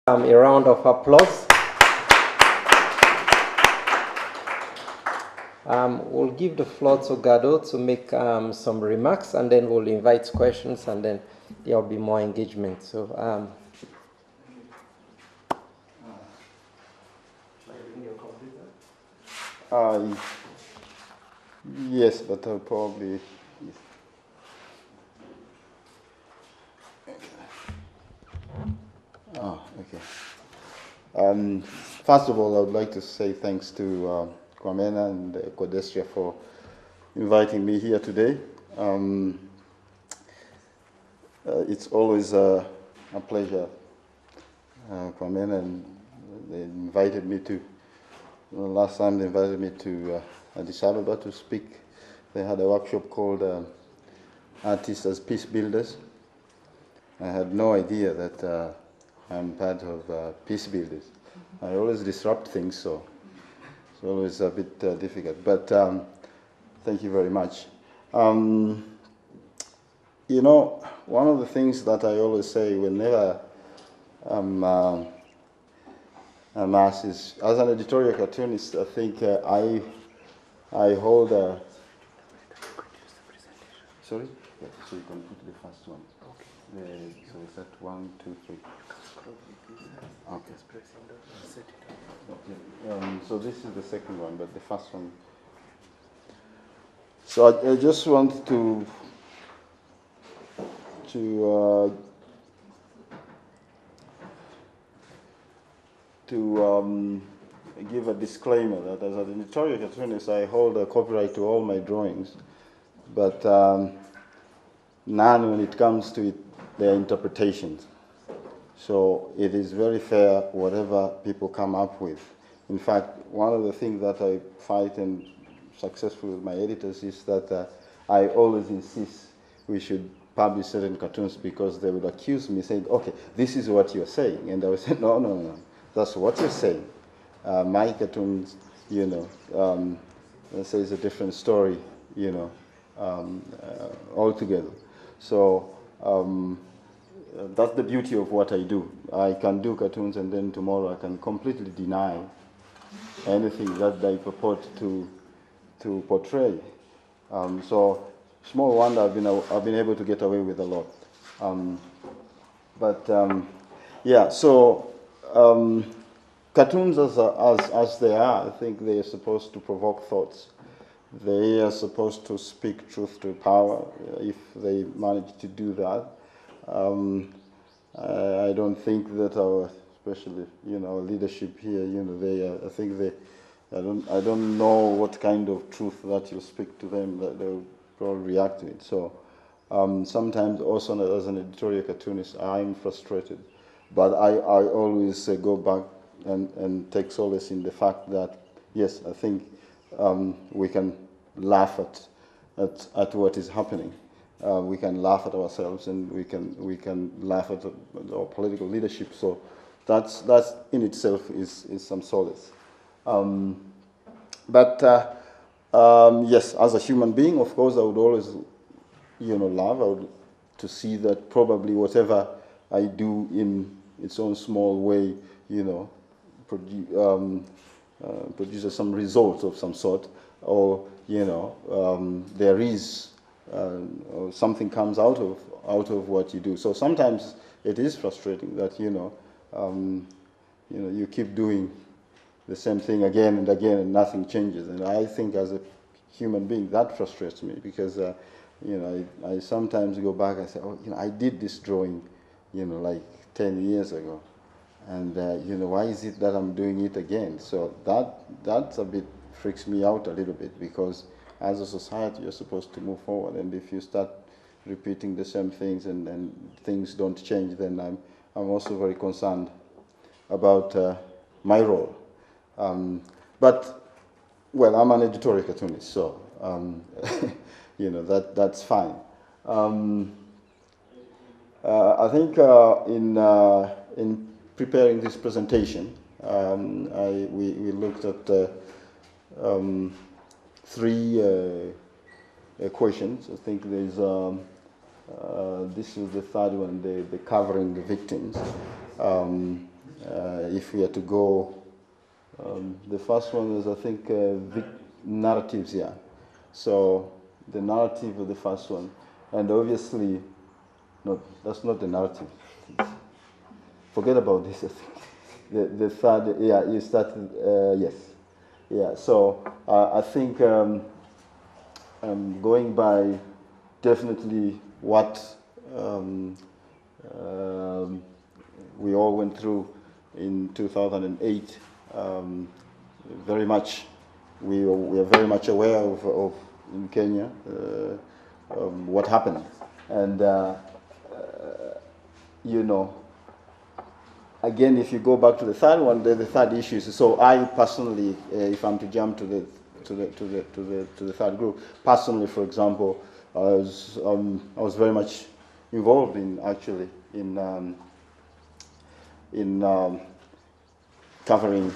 A round of applause. We'll give the floor to Gado to make some remarks, and then we'll invite questions, and then there will be more engagement. So, yes, but I'll probably. Okay. First of all, I would like to say thanks to Kwamena and CODESRIA for inviting me here today. It's always a pleasure, Kwamena, and they invited me to. Last time they invited me to Addis Ababa to speak. They had a workshop called Artists as Peace Builders. I had no idea that I'm part of peace builders. I always disrupt things, so it's always a bit difficult. But thank you very much. You know, one of the things that I always say whenever I'm asked is, as an editorial cartoonist, I think I hold a... Sorry? Yeah, so you can put the first one. Okay. So is that 1, 2, 3? Okay. So this is the second one, but the first one. So I just want to give a disclaimer that as an editorial cartoonist, I hold a copyright to all my drawings, but none when it comes to their interpretations. So it is very fair whatever people come up with. In fact, one of the things that I fight and successfully with my editors is that I always insist we should publish certain cartoons because they would accuse me saying, okay, this is what you're saying. And I would say, no, that's what you're saying. My cartoons, you know, let's say it's a different story, you know, altogether. So that's the beauty of what I do. I can do cartoons and then tomorrow I can completely deny anything that I purport to portray. So small wonder I've been able to get away with a lot. Yeah, so cartoons as they are, I think they are supposed to provoke thoughts. They are supposed to speak truth to power if they manage to do that. I don't think that our, especially, you know, leadership here, you know, I think I don't know what kind of truth that you speak to them, that they will probably react to it. So sometimes also as an editorial cartoonist, I'm frustrated. But I always go back and take solace in the fact that, yes, I think we can laugh at what is happening. We can laugh at ourselves, and we can laugh at our political leadership. So that's in itself is some solace. Yes, as a human being, of course, I would always, you know, love to see that probably whatever I do in its own small way, you know, produces some results of some sort, or you know, there is or something comes out of what you do. So sometimes it is frustrating that you know you keep doing the same thing again and again and nothing changes. And I think as a human being that frustrates me because you know I sometimes go back and say, oh, you know, I did this drawing, you know, like 10 years ago, and you know, why is it that I'm doing it again? So that's a bit freaks me out a little bit, because as a society you're supposed to move forward, and if you start repeating the same things and things don't change, then I'm also very concerned about my role. But well, I'm an editorial cartoonist, so you know, that's fine. I think in preparing this presentation, we looked at 3 questions. I think there's this is the third one, the covering the victims. if we are to go, the first one was, I think, narratives, yeah. So the narrative of the first one, and obviously, no, that's not the narrative. Forget about this. I think the third, yeah, you started, yes, yeah. So I think going by definitely what we all went through in 2008. Very much, we are very much aware of in Kenya what happened, and you know, again, if you go back to the third one, the third issue is, so I personally, if I'm to jump to the third group, personally, for example, I was very much involved in actually in covering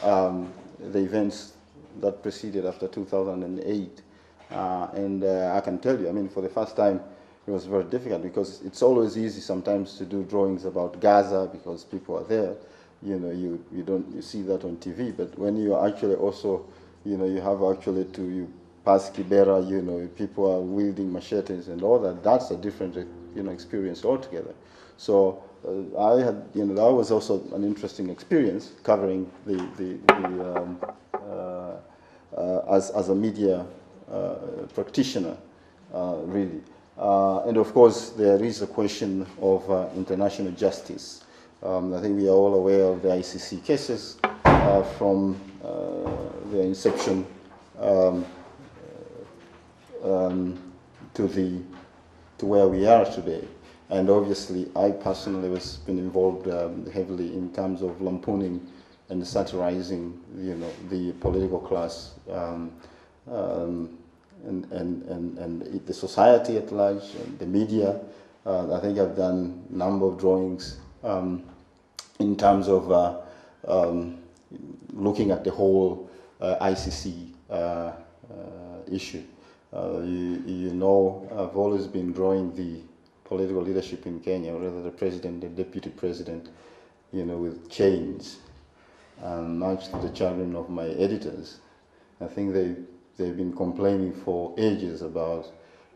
the events that preceded after 2008. And I can tell you, I mean, for the first time, it was very difficult because it's always easy sometimes to do drawings about Gaza because people are there. You know, you see that on TV, but when you actually also, you know, you have actually you pass Kibera, you know, people are wielding machetes and all that. That's a different, you know, experience altogether. So I had, you know, that was also an interesting experience covering as a media practitioner, really. And of course, there is a question of international justice. I think we are all aware of the ICC cases from their inception to where we are today. And obviously, I personally was been involved heavily in terms of lampooning and satirizing, you know, the political class and the society at large, and the media. I think I've done a number of drawings in terms of looking at the whole ICC issue. You know, I've always been drawing the political leadership in Kenya, or rather the president, the deputy president, you know, with chains, much to the chagrin of my editors. I think they've been complaining for ages about,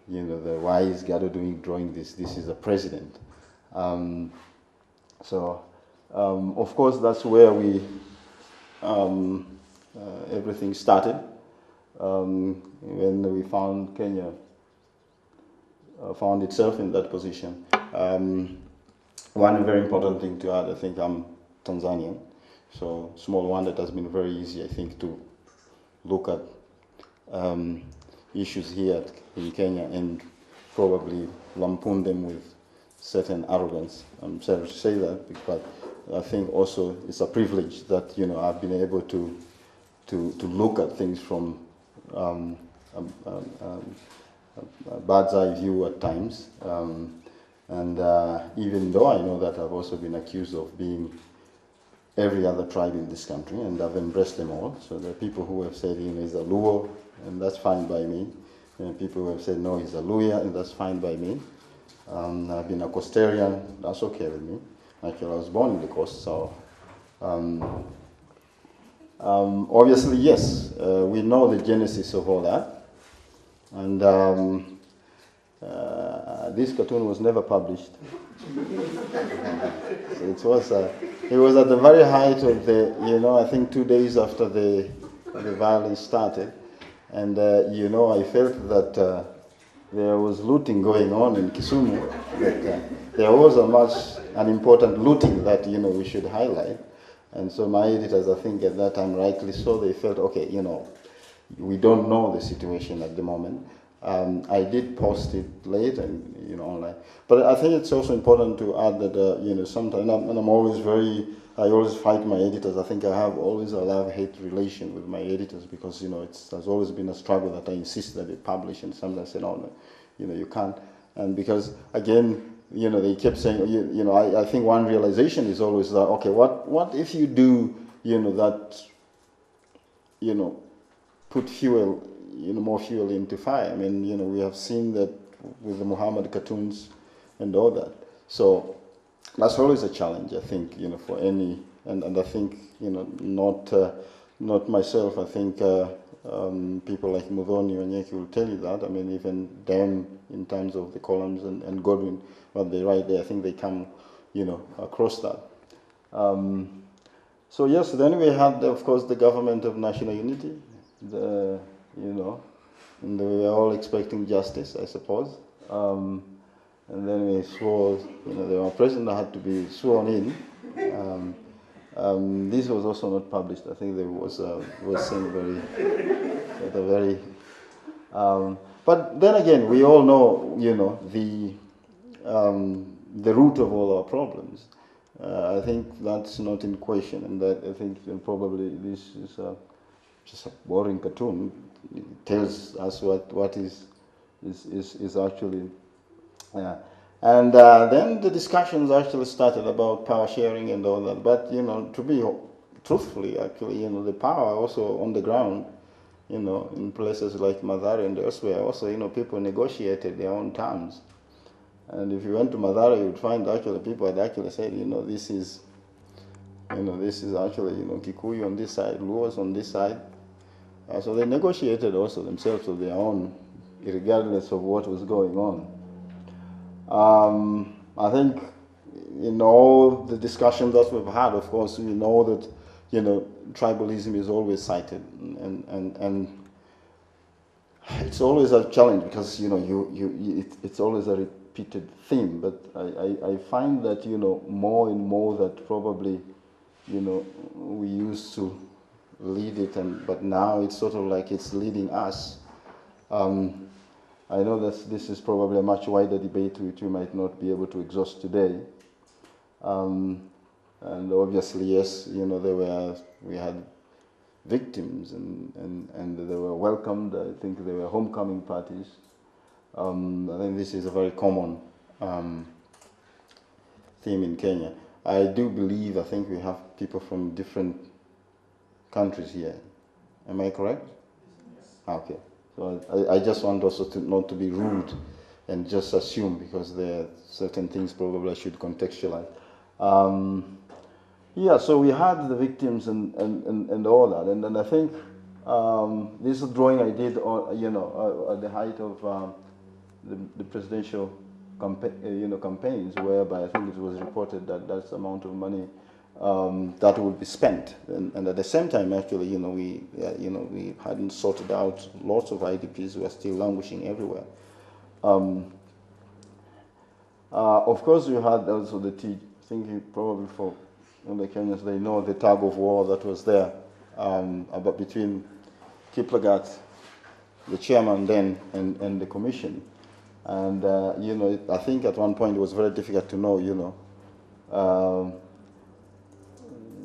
you know, why is Gado drawing this? This is a president. Of course, that's where we everything started when we found Kenya found itself in that position. One very important thing to add, I think I'm Tanzanian, so small one that has been very easy, I think, to look at issues here in Kenya and probably lampoon them with certain arrogance. I'm sorry to say that, but I think also it's a privilege that, you know, I've been able to look at things from a bird's eye view at times. Even though I know that I've also been accused of being every other tribe in this country, and I've embraced them all. So there are people who have said, you know, he's a Luo, and that's fine by me. And people who have said, no, he's a Luya, and that's fine by me. I've been a Costarian, that's okay with me. Actually, I was born in the coast, so. Obviously, yes, we know the genesis of all that. And this cartoon was never published. It was at the very height of the, you know, I think 2 days after the violence started. And, you know, I felt that there was looting going on in Kisumu, that there was an important looting that, you know, we should highlight. And so my editors, I think at that time, rightly so, they felt, okay, you know, we don't know the situation at the moment. I did post it late and, you know, online. But I think it's also important to add that, you know, sometimes, and I'm always I always fight my editors. I think I have always a love-hate relation with my editors because, you know, has always been a struggle that I insist that they publish, and sometimes I say, no, you know, you can't. And because, again, you know, they kept saying, you know, I think one realization is always that, okay, what if you do, you know, that, you know, put fuel, you know, more fuel into fire. I mean, you know, we have seen that with the Muhammad cartoons and all that. So that's always a challenge, I think, for any, and I think, not myself, I think people like Muthoni Onyeki will tell you that. I mean, even them, in terms of the columns and Godwin, what they write there, I think they come, across that. So yes, then we had, of course, the government of national unity, and they were all expecting justice, I suppose. And then we swore, the president had to be sworn in. This was also not published. I think there was saying very. But then again, we all know, the root of all our problems. I think that's not in question, and that I think probably this is just a boring cartoon. It tells us what is actually. And then the discussions actually started about power sharing and all that. But to be truthfully, actually, the power also on the ground, in places like Mathare and elsewhere, also, people negotiated their own terms. And if you went to Mathare, you would find actually people had actually said, this is actually, Kikuyu on this side, Luos on this side. So they negotiated also themselves of their own, regardless of what was going on. I think in all the discussions that we've had, of course, we know that, tribalism is always cited, and it's always a challenge because, it's always a repeated theme. But I find that, more and more that probably, we used to lead it, but now it's sort of like it's leading us. I know that this is probably a much wider debate which we might not be able to exhaust today. And obviously, yes, we had victims and they were welcomed. I think they were homecoming parties. I think this is a very common theme in Kenya. I do believe, I think we have people from different countries here. Am I correct? Yes. Okay. So I just want also not to be rude and just assume, because there are certain things probably I should contextualize. So we had the victims and all that, and I think this drawing I did at the height of the presidential campaigns, whereby I think it was reported that that's the amount of money that would be spent, and at the same time, actually, we hadn't sorted out lots of IDPs who are still languishing everywhere. Of course, we had also I think probably for the Kenyans, they know the tug of war that was there about between Kiplagat, the chairman then, and the commission, and I think at one point it was very difficult to know,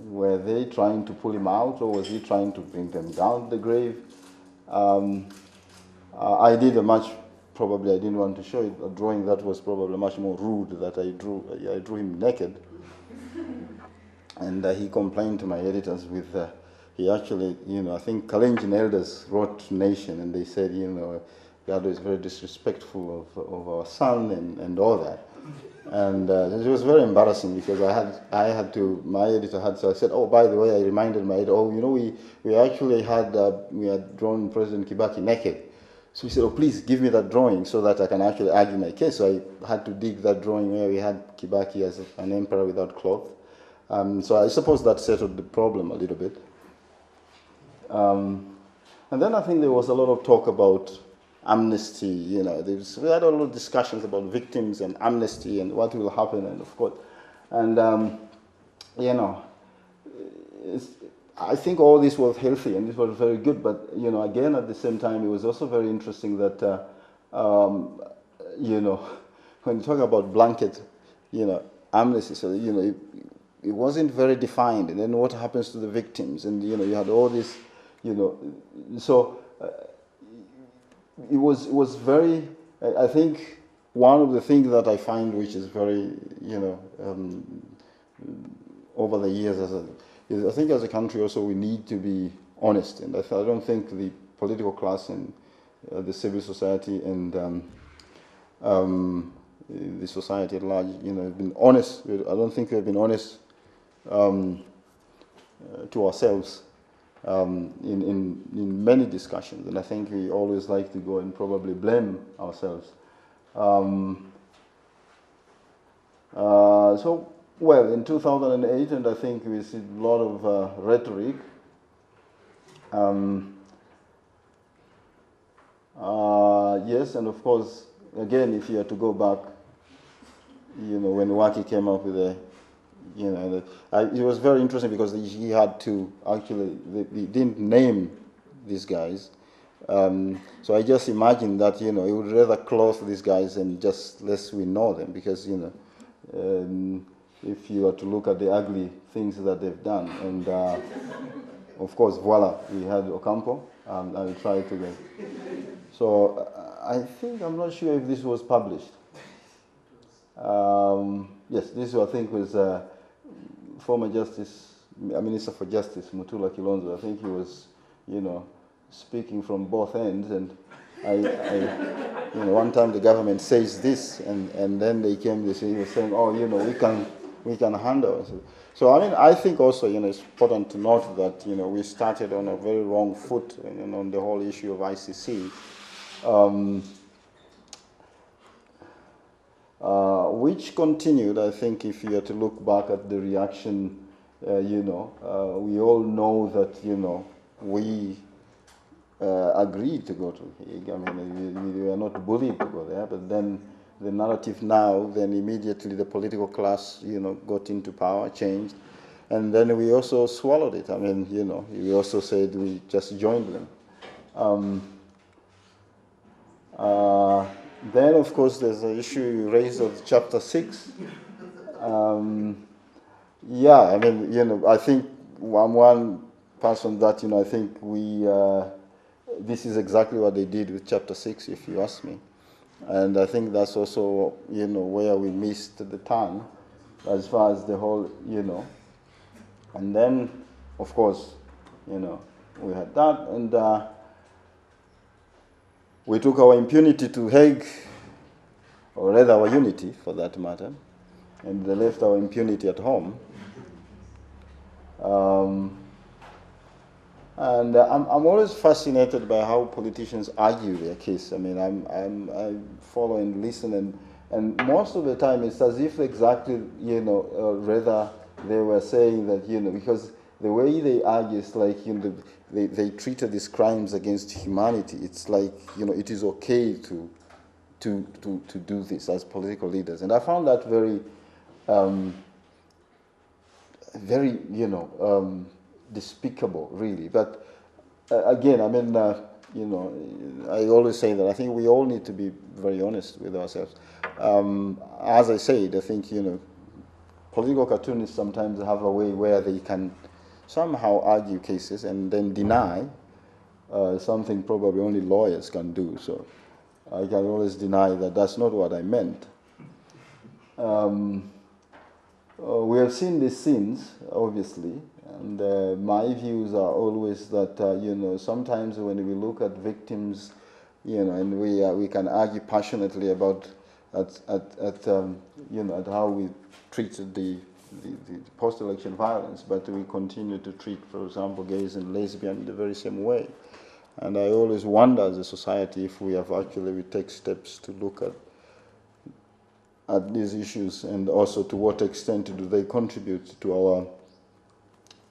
were they trying to pull him out, or was he trying to bring them down the grave? I did probably I didn't want to show it, a drawing that was probably much more rude, that I drew him naked. And he complained to my editors with, he actually, I think Kalenjin elders wrote Nation, and they said, God is very disrespectful of our son and all that. And it was very embarrassing, because I had to, my editor had, so I said, oh, by the way, I reminded my editor, we actually we had drawn President Kibaki naked. So he said, oh, please give me that drawing so that I can actually argue my case. So I had to dig that drawing where we had Kibaki as an emperor without cloth. So I suppose that settled the problem a little bit. And then I think there was a lot of talk about amnesty, we had a lot of discussions about victims and amnesty and what will happen, and of course, and I think all this was healthy and this was very good, but again, at the same time, it was also very interesting that when you talk about blanket amnesty, so it wasn't very defined, and then what happens to the victims, and you had all this, so it was very, I think one of the things that I find which is very, over the years, is I think as a country also we need to be honest, and I don't think the political class and the civil society and the society at large, have been honest. I don't think we've been honest to ourselves in many discussions, and I think we always like to go and probably blame ourselves. So, well, in 2008, and I think we see a lot of rhetoric. Yes, and of course, again, if you had to go back, when Waki came up with it was very interesting because he had to actually, he didn't name these guys. So I just imagine that, he would rather clothe these guys and just less we know them because, if you were to look at the ugly things that they've done. And of course, voila, we had Ocampo. I'll try to get. So I think, I'm not sure if this was published. Yes, this I think was former Minister for Justice, Mutula Kilonzo. I think he was, speaking from both ends. And one time the government says this, and then they came, he was saying, oh, we can handle it. So, I think also, it's important to note that, we started on a very wrong foot on the whole issue of ICC. Which continued, I think, if you had to look back at the reaction, we all know that, we agreed to go to Hague. We were not bullied to go there, but then the narrative now, then immediately the political class, got into power, changed, and then we also swallowed it. We also said we just joined them. Then, of course, there's the issue you raised of Chapter 6. Yeah, I think one person that, I think this is exactly what they did with Chapter 6, if you ask me. And I think that's also, where we missed the turn as far as the whole, And then, of course, we had that, and we took our impunity to Hague, or rather our unity, for that matter, and they left our impunity at home. And I'm always fascinated by how politicians argue their case. I follow and listen, and most of the time it's as if exactly, rather they were saying that, because the way they argue is like, they treated these crimes against humanity. It's like, it is okay to do this as political leaders. And I found that very, very, despicable, really. But again, I always say that I think we all need to be very honest with ourselves. As I said, I think, political cartoonists sometimes have a way where they can somehow argue cases and then deny something probably only lawyers can do. So I can always deny that that's not what I meant. We have seen these scenes, obviously, and my views are always that, sometimes when we look at victims, and we can argue passionately about at how we treated the post-election violence, but we continue to treat, for example, gays and lesbians the very same way. And I always wonder as a society if we take steps to look at these issues, and also to what extent do they contribute to our,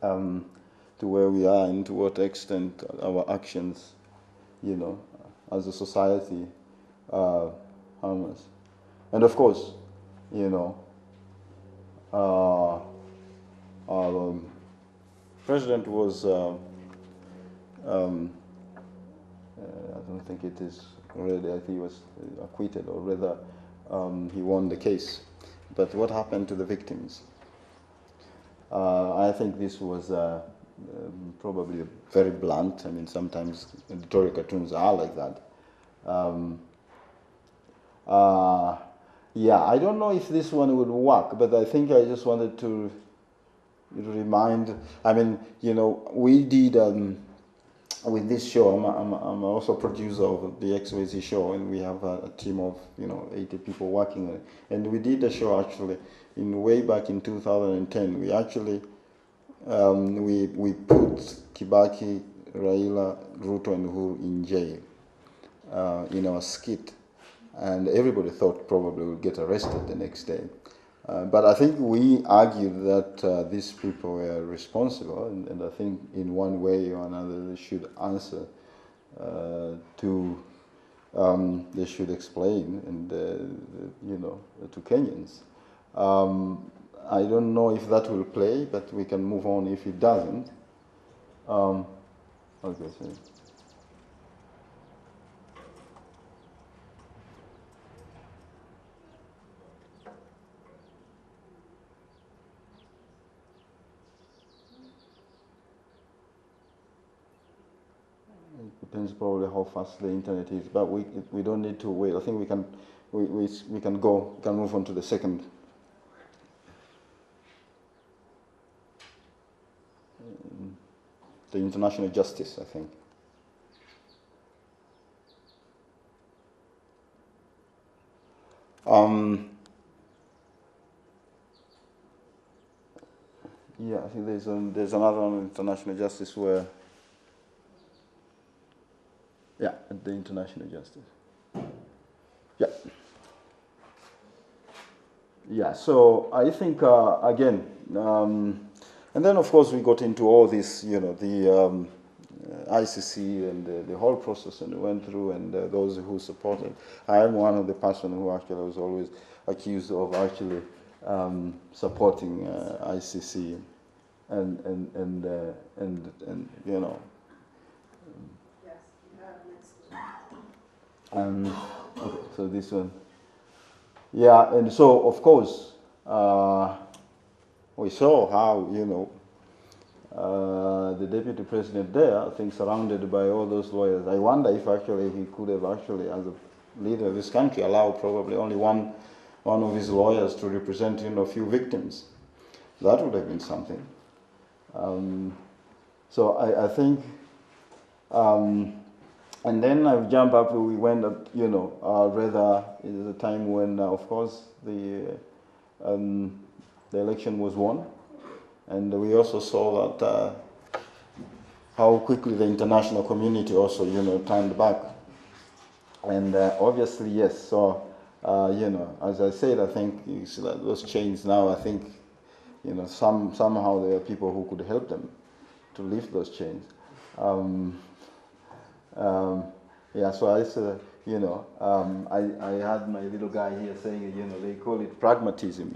to where we are, and to what extent our actions, as a society, harm us. And of course, our president was, I don't think it is already, I think he was acquitted, or rather he won the case. But what happened to the victims? I think this was probably very blunt. Sometimes editorial cartoons are like that. Yeah, I don't know if this one would work, but I think I just wanted to remind, we did with this show, I'm also producer of the XYZ show, and we have a team of 80 people working on it. And we did a show actually way back in 2010. We actually we put Kibaki, Raila, Ruto, and Uhuru in jail in our skit, and everybody thought probably we'll get arrested the next day. But I think we argued that these people were responsible, and I think in one way or another they should answer they should explain and to Kenyans. I don't know if that will play, but we can move on if it doesn't. Okay, so. It depends probably how fast the internet is, but we don't need to wait. I think we can move on to the second. The international justice, I think. Yeah, I think there's another one, international justice, where. Yeah, the international justice. Yeah. Yeah, so I think, again, and then of course we got into all this, the ICC and the whole process, and we went through, and those who supported. I am one of the person who actually was always accused of actually supporting ICC, and okay, so this one. Yeah, and so of course we saw how the deputy president there, I think, surrounded by all those lawyers. I wonder if actually he could have actually, as a leader of this country, allowed probably only one of his lawyers to represent a few victims. That would have been something. So I think. And then I jump up. We went up, rather is a time when, of course, the election was won, and we also saw that how quickly the international community also, turned back. And obviously, yes. So, as I said, I think you see that those chains now. I think, somehow there are people who could help them to lift those chains. Yeah, so I said, I had my little guy here saying, they call it pragmatism,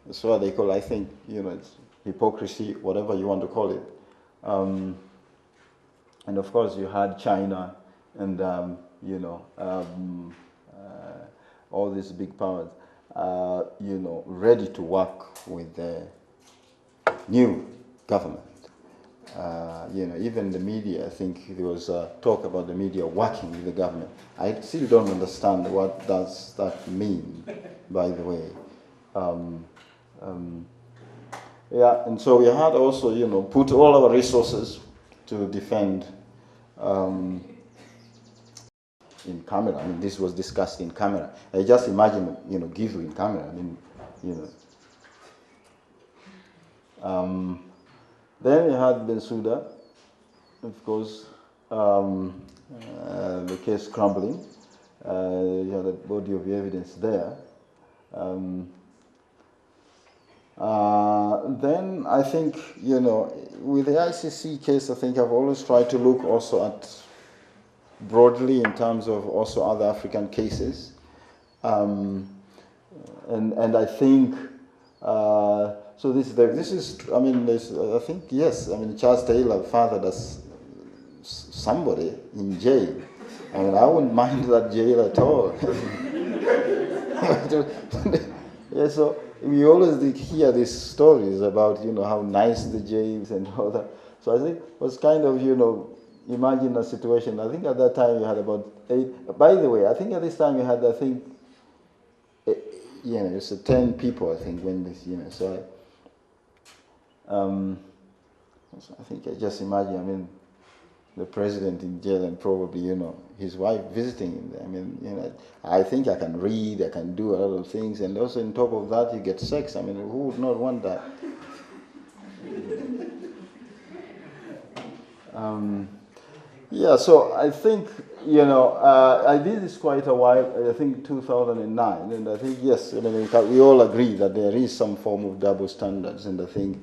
That's what they call it. I think, it's hypocrisy, whatever you want to call it. And of course you had China and, all these big powers, ready to work with the new government. Even the media, I think there was talk about the media working with the government. I still don't understand what does that mean, by the way. Yeah, and so we had also, put all our resources to defend in camera. I mean, this was discussed in camera. I just imagine, Gizu in camera. I mean, Then you had Bensouda, of course, the case crumbling. You had a body of evidence there. Then I think, with the ICC case, I think I've always tried to look also at broadly in terms of also other African cases. And I think, so this is, I mean, I think, yes, I mean, Charles Taylor fathered us somebody in jail. I mean, I wouldn't mind that jail at all. Yeah, so we always hear these stories about, how nice the jail is and all that. So I think it was kind of, imagine a situation. I think at that time you had about 8. By the way, I think at this time you had, I think, it's 10 people, I think, when this, so I think I just imagine, I mean, the president in jail and probably, you know, his wife visiting him. I mean, you know, I think I can read, I can do a lot of things, and also on top of that, you get sex. I mean, who would not want that? Yeah, so I think, you know, I did this quite a while, I think 2009, and I think, yes, I mean, we all agree that there is some form of double standards, and I think,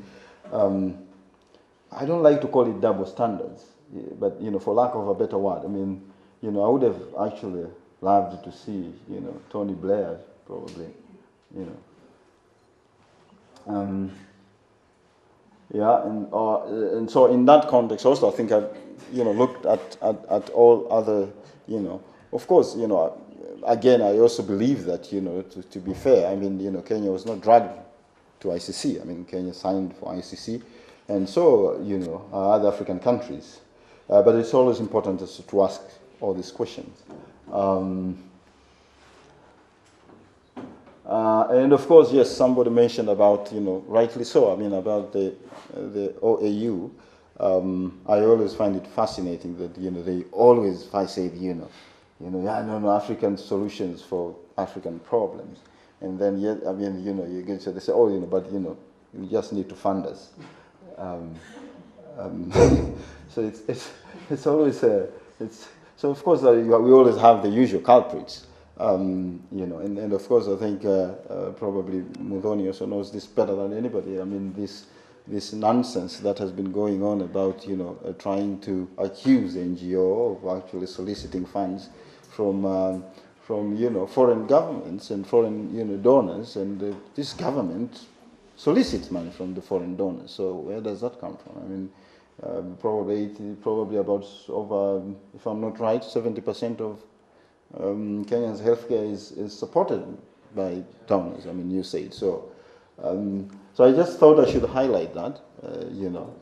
I don't like to call it double standards, but, you know, for lack of a better word, I mean, you know, I would have actually loved to see, you know, Tony Blair, probably, you know. Yeah, and so in that context also, I think I've, you know, looked at all other, you know, of course, you know, again, I also believe that, you know, to be fair, I mean, you know, Kenya was not dragged to ICC. I mean, Kenya signed for ICC, and so, you know, other African countries. But it's always important to ask all these questions. And of course, yes, somebody mentioned about, you know, rightly so, I mean, about the OAU. I always find it fascinating that, you know, they always, if I say, you know, yeah, no, African solutions for African problems. And then, yet, I mean, you know, you get to, they say, oh, you know, but, you know, you just need to fund us. So it's always, so of course, we always have the usual culprits. You know, and of course, I think probably Muthoni also knows this better than anybody. I mean, this nonsense that has been going on about, you know, trying to accuse NGO of actually soliciting funds from you know, foreign governments and foreign, you know, donors, and this government solicits money from the foreign donors. So where does that come from? I mean, probably about over, if I'm not right, 70% of Kenya's healthcare is supported by donors. I mean, you say it. So, so I just thought I should highlight that, you know.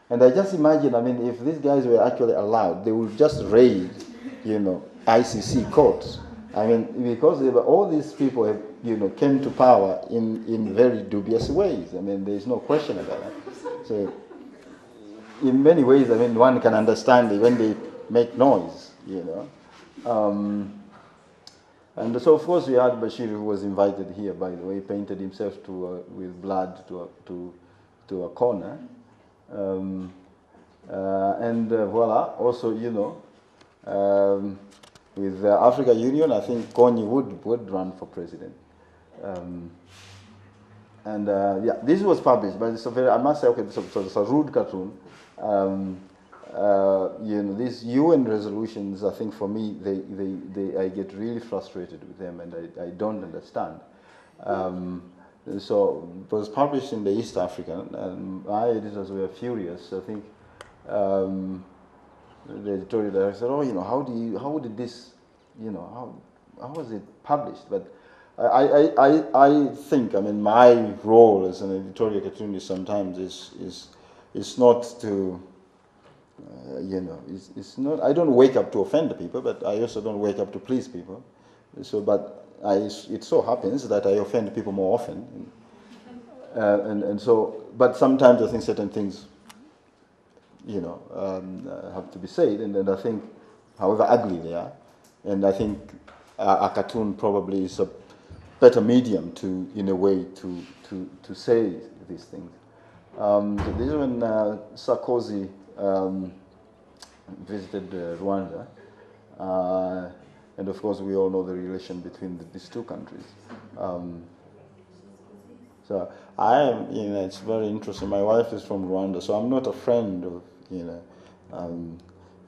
And I just imagine, I mean, if these guys were actually allowed, they would just raid, you know, ICC courts. I mean, because all these people have, you know, came to power in very dubious ways. I mean, there's no question about that. So, in many ways, I mean, one can understand it when they make noise, you know. And so, of course, we had Bashir, who was invited here, by the way, painted himself with blood to a corner. And voila, also, you know, with the Africa Union, I think Konyi would run for president. Yeah, this was published, but it's a very, I must say, okay, so it's a rude cartoon. You know, these UN resolutions, I think for me, I get really frustrated with them, and I don't understand. So it was published in the East African, and my editors were furious. I think the editorial director said, "Oh, you know, how did this, you know, how was it published?" But I think, I mean, my role as an editorial cartoonist sometimes is not to, you know, it's not. I don't wake up to offend people, but I also don't wake up to please people. So, but it so happens that I offend people more often, and so. But sometimes I think certain things, you know, have to be said, and I think, however ugly they are, and I think a cartoon probably is a better medium to, in a way, to say these things. This is when Sarkozy visited Rwanda, and of course we all know the relation between these two countries. So I am, you know, it's very interesting. My wife is from Rwanda, so I'm not a friend of, you know,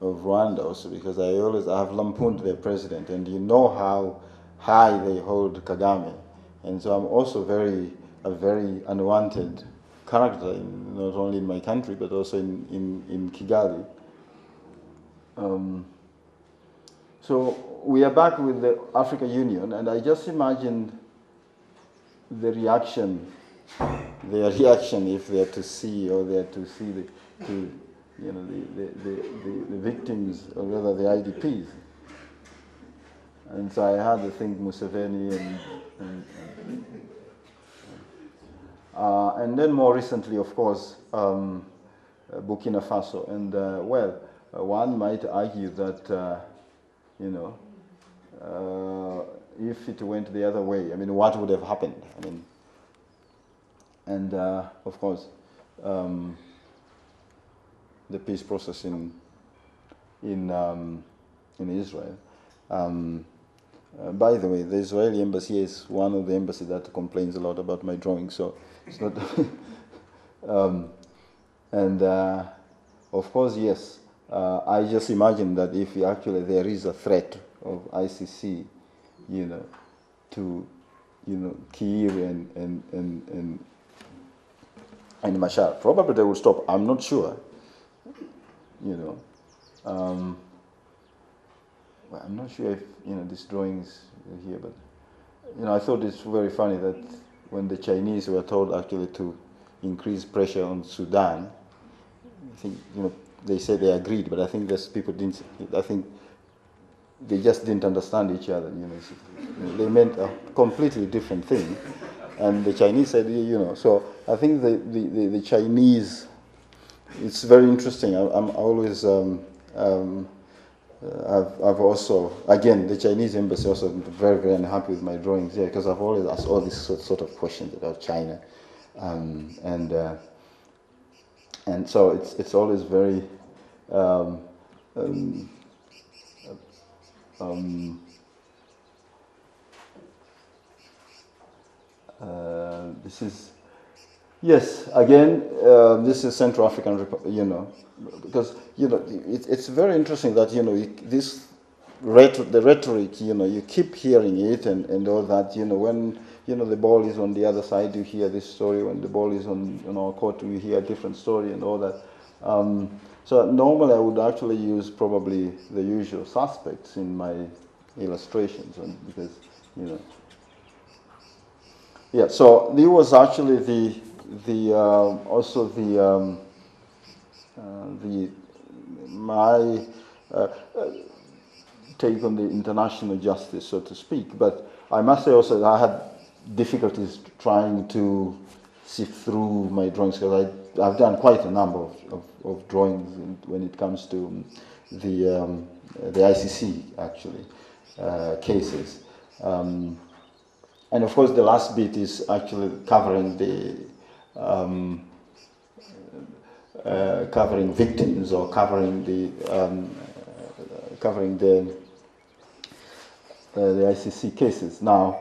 of Rwanda also, because I have lampooned their president, and you know how high they hold Kagame, and so I'm also a very unwanted character, not only in my country but also in Kigali. So we are back with the Africa Union, and I just imagined their reaction if they are to see, or they are to see you know, the victims, or rather the IDPs. And so I had to think Museveni and then more recently, of course, Burkina Faso. And well, one might argue that, you know, if it went the other way, I mean, what would have happened? I mean, and of course, the peace process in Israel. By the way, the Israeli embassy is one of the embassies that complains a lot about my drawing, so it's not. And of course, yes, I just imagine that if actually there is a threat of ICC, you know, to, you know, Kyiv and Mashar, probably they will stop. I'm not sure, you know. Well, I'm not sure if, you know, this drawing is here, but, you know, I thought it's very funny that when the Chinese were told actually to increase pressure on Sudan, I think, you know, they said they agreed, but I think those people didn't. I think they just didn't understand each other. You know, they meant a completely different thing, and the Chinese said, you know. So I think the Chinese. It's very interesting. I'm always. I've also, again, the Chinese embassy also very, very unhappy with my drawings here, because I've always asked all these sort of questions about China, and so it's always very this is, yes, again, this is Central African Republic, you know, because, you know, it's very interesting that, you know, the rhetoric, you know, you keep hearing it and all that, you know, when, you know, the ball is on the other side, you hear this story. When the ball is on our court, you hear a different story and all that. So normally I would actually use probably the usual suspects in my illustrations, and because, you know. Yeah, so there was actually my take on the international justice, so to speak. But I must say also that I had difficulties trying to sift through my drawings, because I've done quite a number of drawings when it comes to the ICC actually cases. And of course, the last bit is actually covering the covering victims, or covering the ICC cases. Now,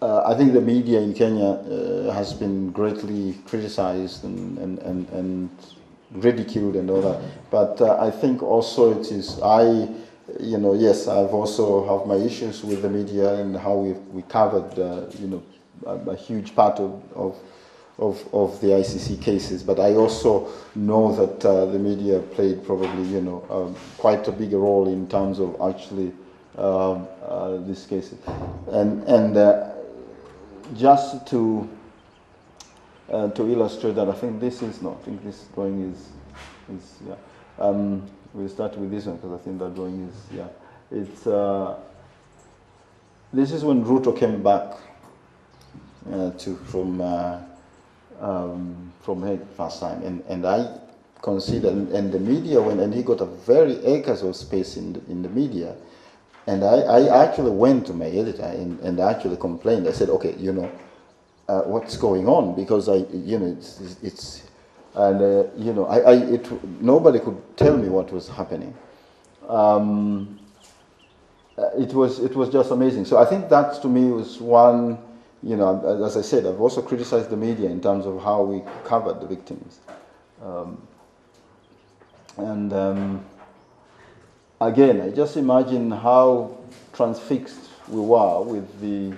I think the media in Kenya has been greatly criticized and ridiculed and all that. But I think also it is you know, yes, I've also have my issues with the media and how we covered, you know, a huge part of the ICC cases. But I also know that the media played probably, you know, quite a big role in terms of actually these cases. And just to illustrate that, I think this is no, I think this drawing is yeah. We'll start with this one, because I think that drawing is, yeah. It's, this is when Ruto came back from Hague first time, and I consider, and the media and he got a very acres of space in the media, and I actually went to my editor and actually complained. I said, okay, you know, what's going on? Because you know, it's and you know, nobody could tell me what was happening. It was just amazing. So I think that to me was one, you know, as I said, I've also criticized the media in terms of how we covered the victims. Again, I just imagine how transfixed we were with the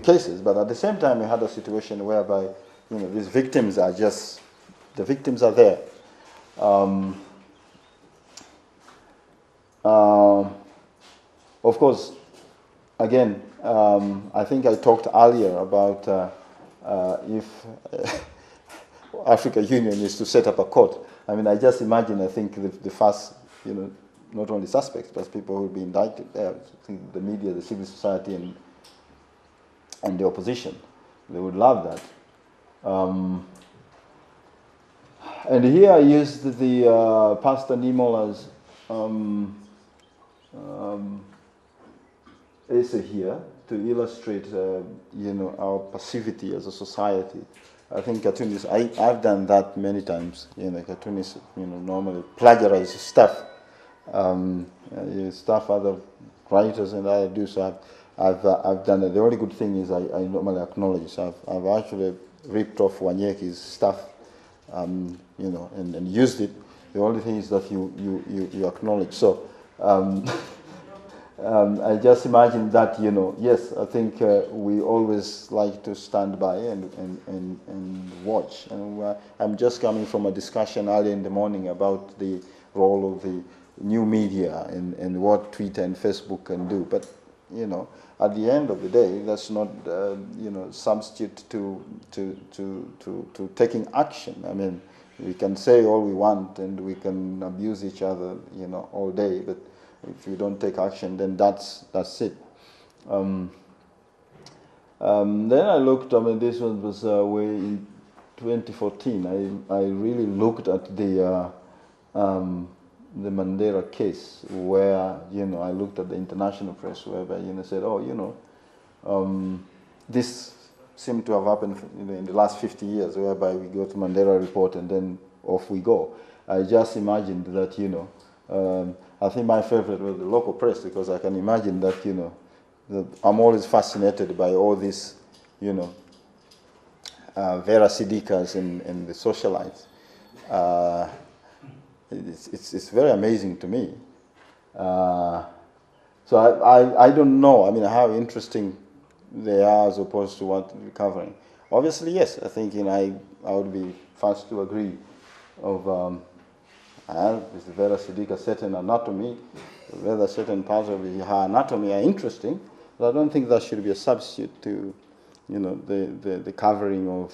cases, but at the same time we had a situation whereby, you know, these victims are just, the victims are there. Of course, again, I think I talked earlier about if African Union is to set up a court. I mean, I just imagine, I think the first, you know, not only suspects, but people who will be indicted there, I think the media, the civil society, and the opposition, they would love that. Um, and here I used the Pastor Nimola's essay here to illustrate, you know, our passivity as a society. I think cartoonists, I've done that many times. You know, cartoonists, you know, normally plagiarize stuff, stuff other writers and other do. So I've done it. The only good thing is I normally acknowledge. So I've actually ripped off Wanyeki's stuff, you know, and used it. The only thing is that you acknowledge. So. I just imagine that, you know, yes, I think we always like to stand by and watch. And I'm just coming from a discussion early in the morning about the role of the new media and what Twitter and Facebook can do. But, you know, at the end of the day, that's not, you know, substitute to taking action. I mean, we can say all we want and we can abuse each other, you know, all day, but if you don't take action, then that's it. Then I looked. I mean, this one was way in 2014. I really looked at the Mandela case, where, you know, I looked at the international press, whereby, you know, said, oh, you know, this seemed to have happened, you know, in the last 50 years, whereby we go to Mandela report and then off we go. I just imagined that, you know. I think my favorite was the local press, because I can imagine that, you know, I'm always fascinated by all these, you know, Vera Sidikas and the socialites. It's very amazing to me. So I don't know, I mean, how interesting they are as opposed to what we're covering. Obviously, yes, I think, you know, I would be first to agree of with Vera Sidika, certain anatomy, whether certain parts of her anatomy are interesting, but I don't think that should be a substitute to, you know, the covering of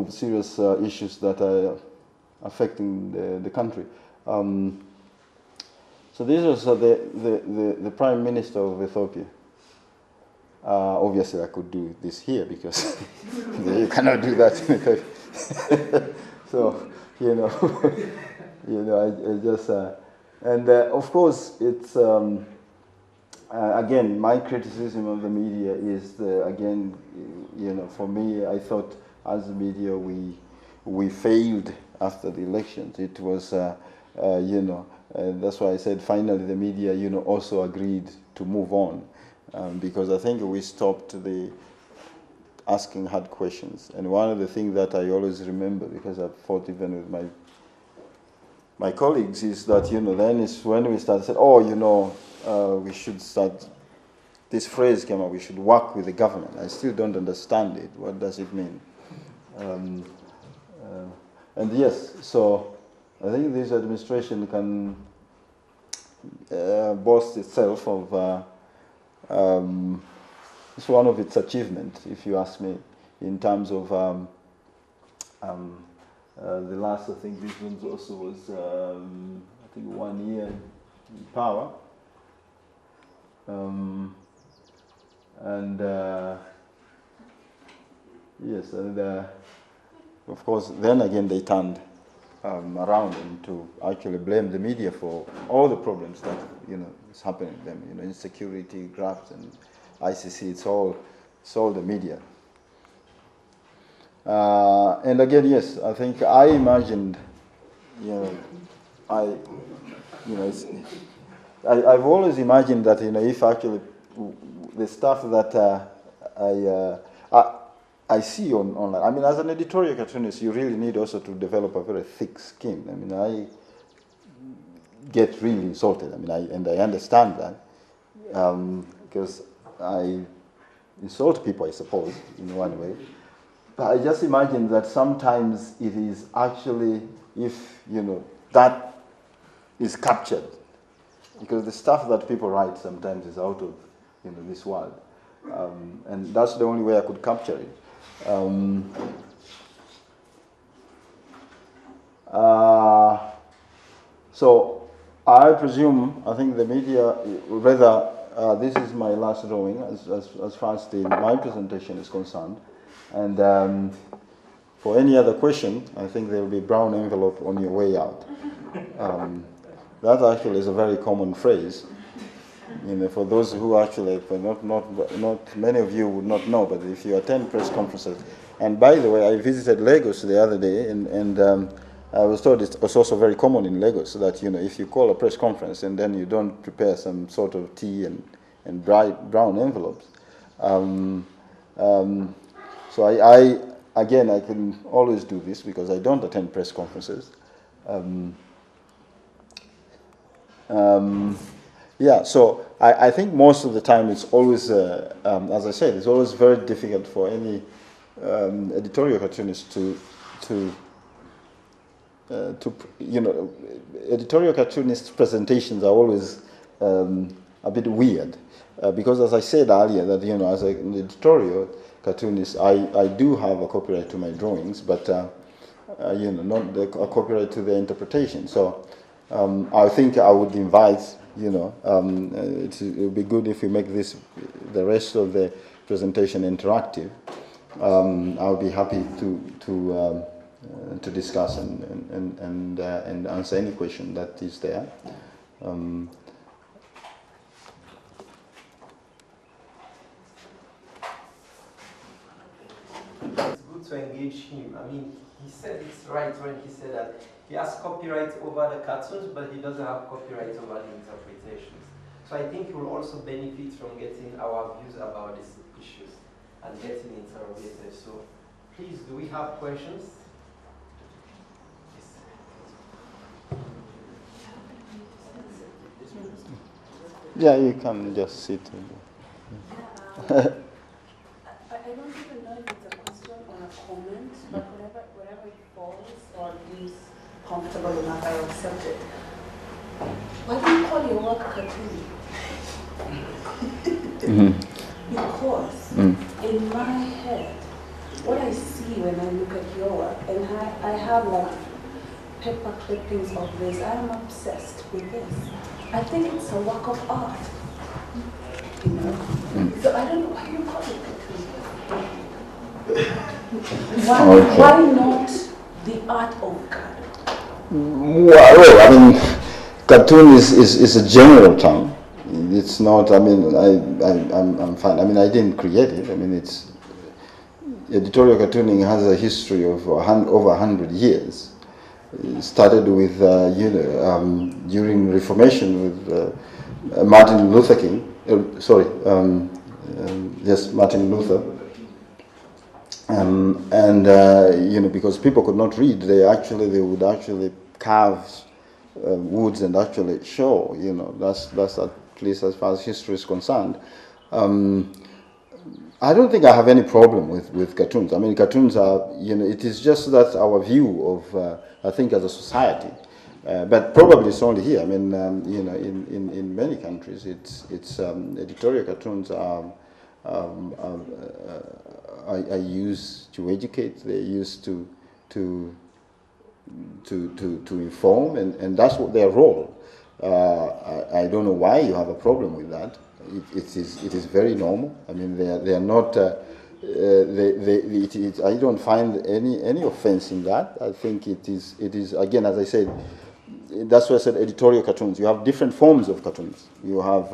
serious issues that are affecting the country. So this was the Prime Minister of Ethiopia. Obviously, I could do this here because you cannot do that in Ethiopia. So, you know, you know, I just, and of course, it's, again, my criticism of the media is, again, you know, for me, I thought as the media, we failed after the elections. It was, you know, that's why I said finally the media, you know, also agreed to move on, because I think we stopped asking hard questions. And one of the things that I always remember, because I've fought even with my colleagues, is that, you know, then is when we started, said, oh, you know, we should start, this phrase came up, we should work with the government. I still don't understand it. What does it mean? And yes, so I think this administration can boast itself of it's one of its achievements, if you ask me, in terms of the last, I think this one also was, I think 1 year in power. Yes, and of course, then again they turned around and to actually blame the media for all the problems that, you know, is happening to them. You know, insecurity, graft, and ICC. It's all the media. And again, yes, I think I imagined, you know, I've always imagined that, you know, if actually the stuff that I see online, I mean, as an editorial cartoonist, you really need also to develop a very thick skin. I mean, I get really insulted. I mean, I understand that, because I insult people, I suppose, in one way. But I just imagine that sometimes it is actually, if, you know, that is captured, because the stuff that people write sometimes is out of, you know, this world. And that's the only way I could capture it. So I presume, I think the media, rather, this is my last drawing as far as my presentation is concerned. And for any other question, I think there will be a brown envelope on your way out. That actually is a very common phrase. You know, for those who actually, for not many of you would not know, but if you attend press conferences, and by the way, I visited Lagos the other day, and I was told it's also very common in Lagos that, you know, if you call a press conference and then you don't prepare some sort of tea and brown envelopes. So again, I can always do this because I don't attend press conferences. Yeah, so I think most of the time it's always, as I said, it's always very difficult for any editorial cartoonist to you know, editorial cartoonist presentations are always a bit weird because, as I said earlier, that, you know, as an editorial cartoonist, I do have a copyright to my drawings, but you know, not a copyright to the interpretation. So I think I would invite, you know, it would be good if we make the rest of the presentation interactive. I'll be happy to discuss and answer any question that is there. It's good to engage him. I mean, he said it's right when he said that he has copyright over the cartoons, but he doesn't have copyright over the interpretations. So I think he will also benefit from getting our views about these issues and getting interrogated. So please, do we have questions? Yeah, you can just sit. I don't even know if it's a question or a comment, but whatever it falls or is comfortable enough, I accept it. Why do you call your work cartoon? Because in my head, what I see when I look at your work, and I have like paper clippings of this, I am obsessed with this. I think it's a work of art, you know. So I don't know why you call it cartoon. Why not the art of cartoon? Well, I mean, cartoon is a general term. It's not. I mean, I'm fine. I mean, I didn't create it. I mean, it's editorial cartooning has a history of over 100 years. It started with during Reformation with Martin Luther King. Yes, Martin Luther. You know, because people could not read, they would actually carve woods and actually show. You know, that's at least as far as history is concerned. I don't think I have any problem with cartoons. I mean, cartoons are, you know, it is just that our view of, I think, as a society, but probably it's only here. I mean, you know, in many countries, it's editorial cartoons are used to educate. They're used to inform, and that's what their role. I don't know why you have a problem with that. It is very normal. I mean, they are not. I don't find any offense in that. I think it is again, as I said, that's why I said editorial cartoons. You have different forms of cartoons. You have,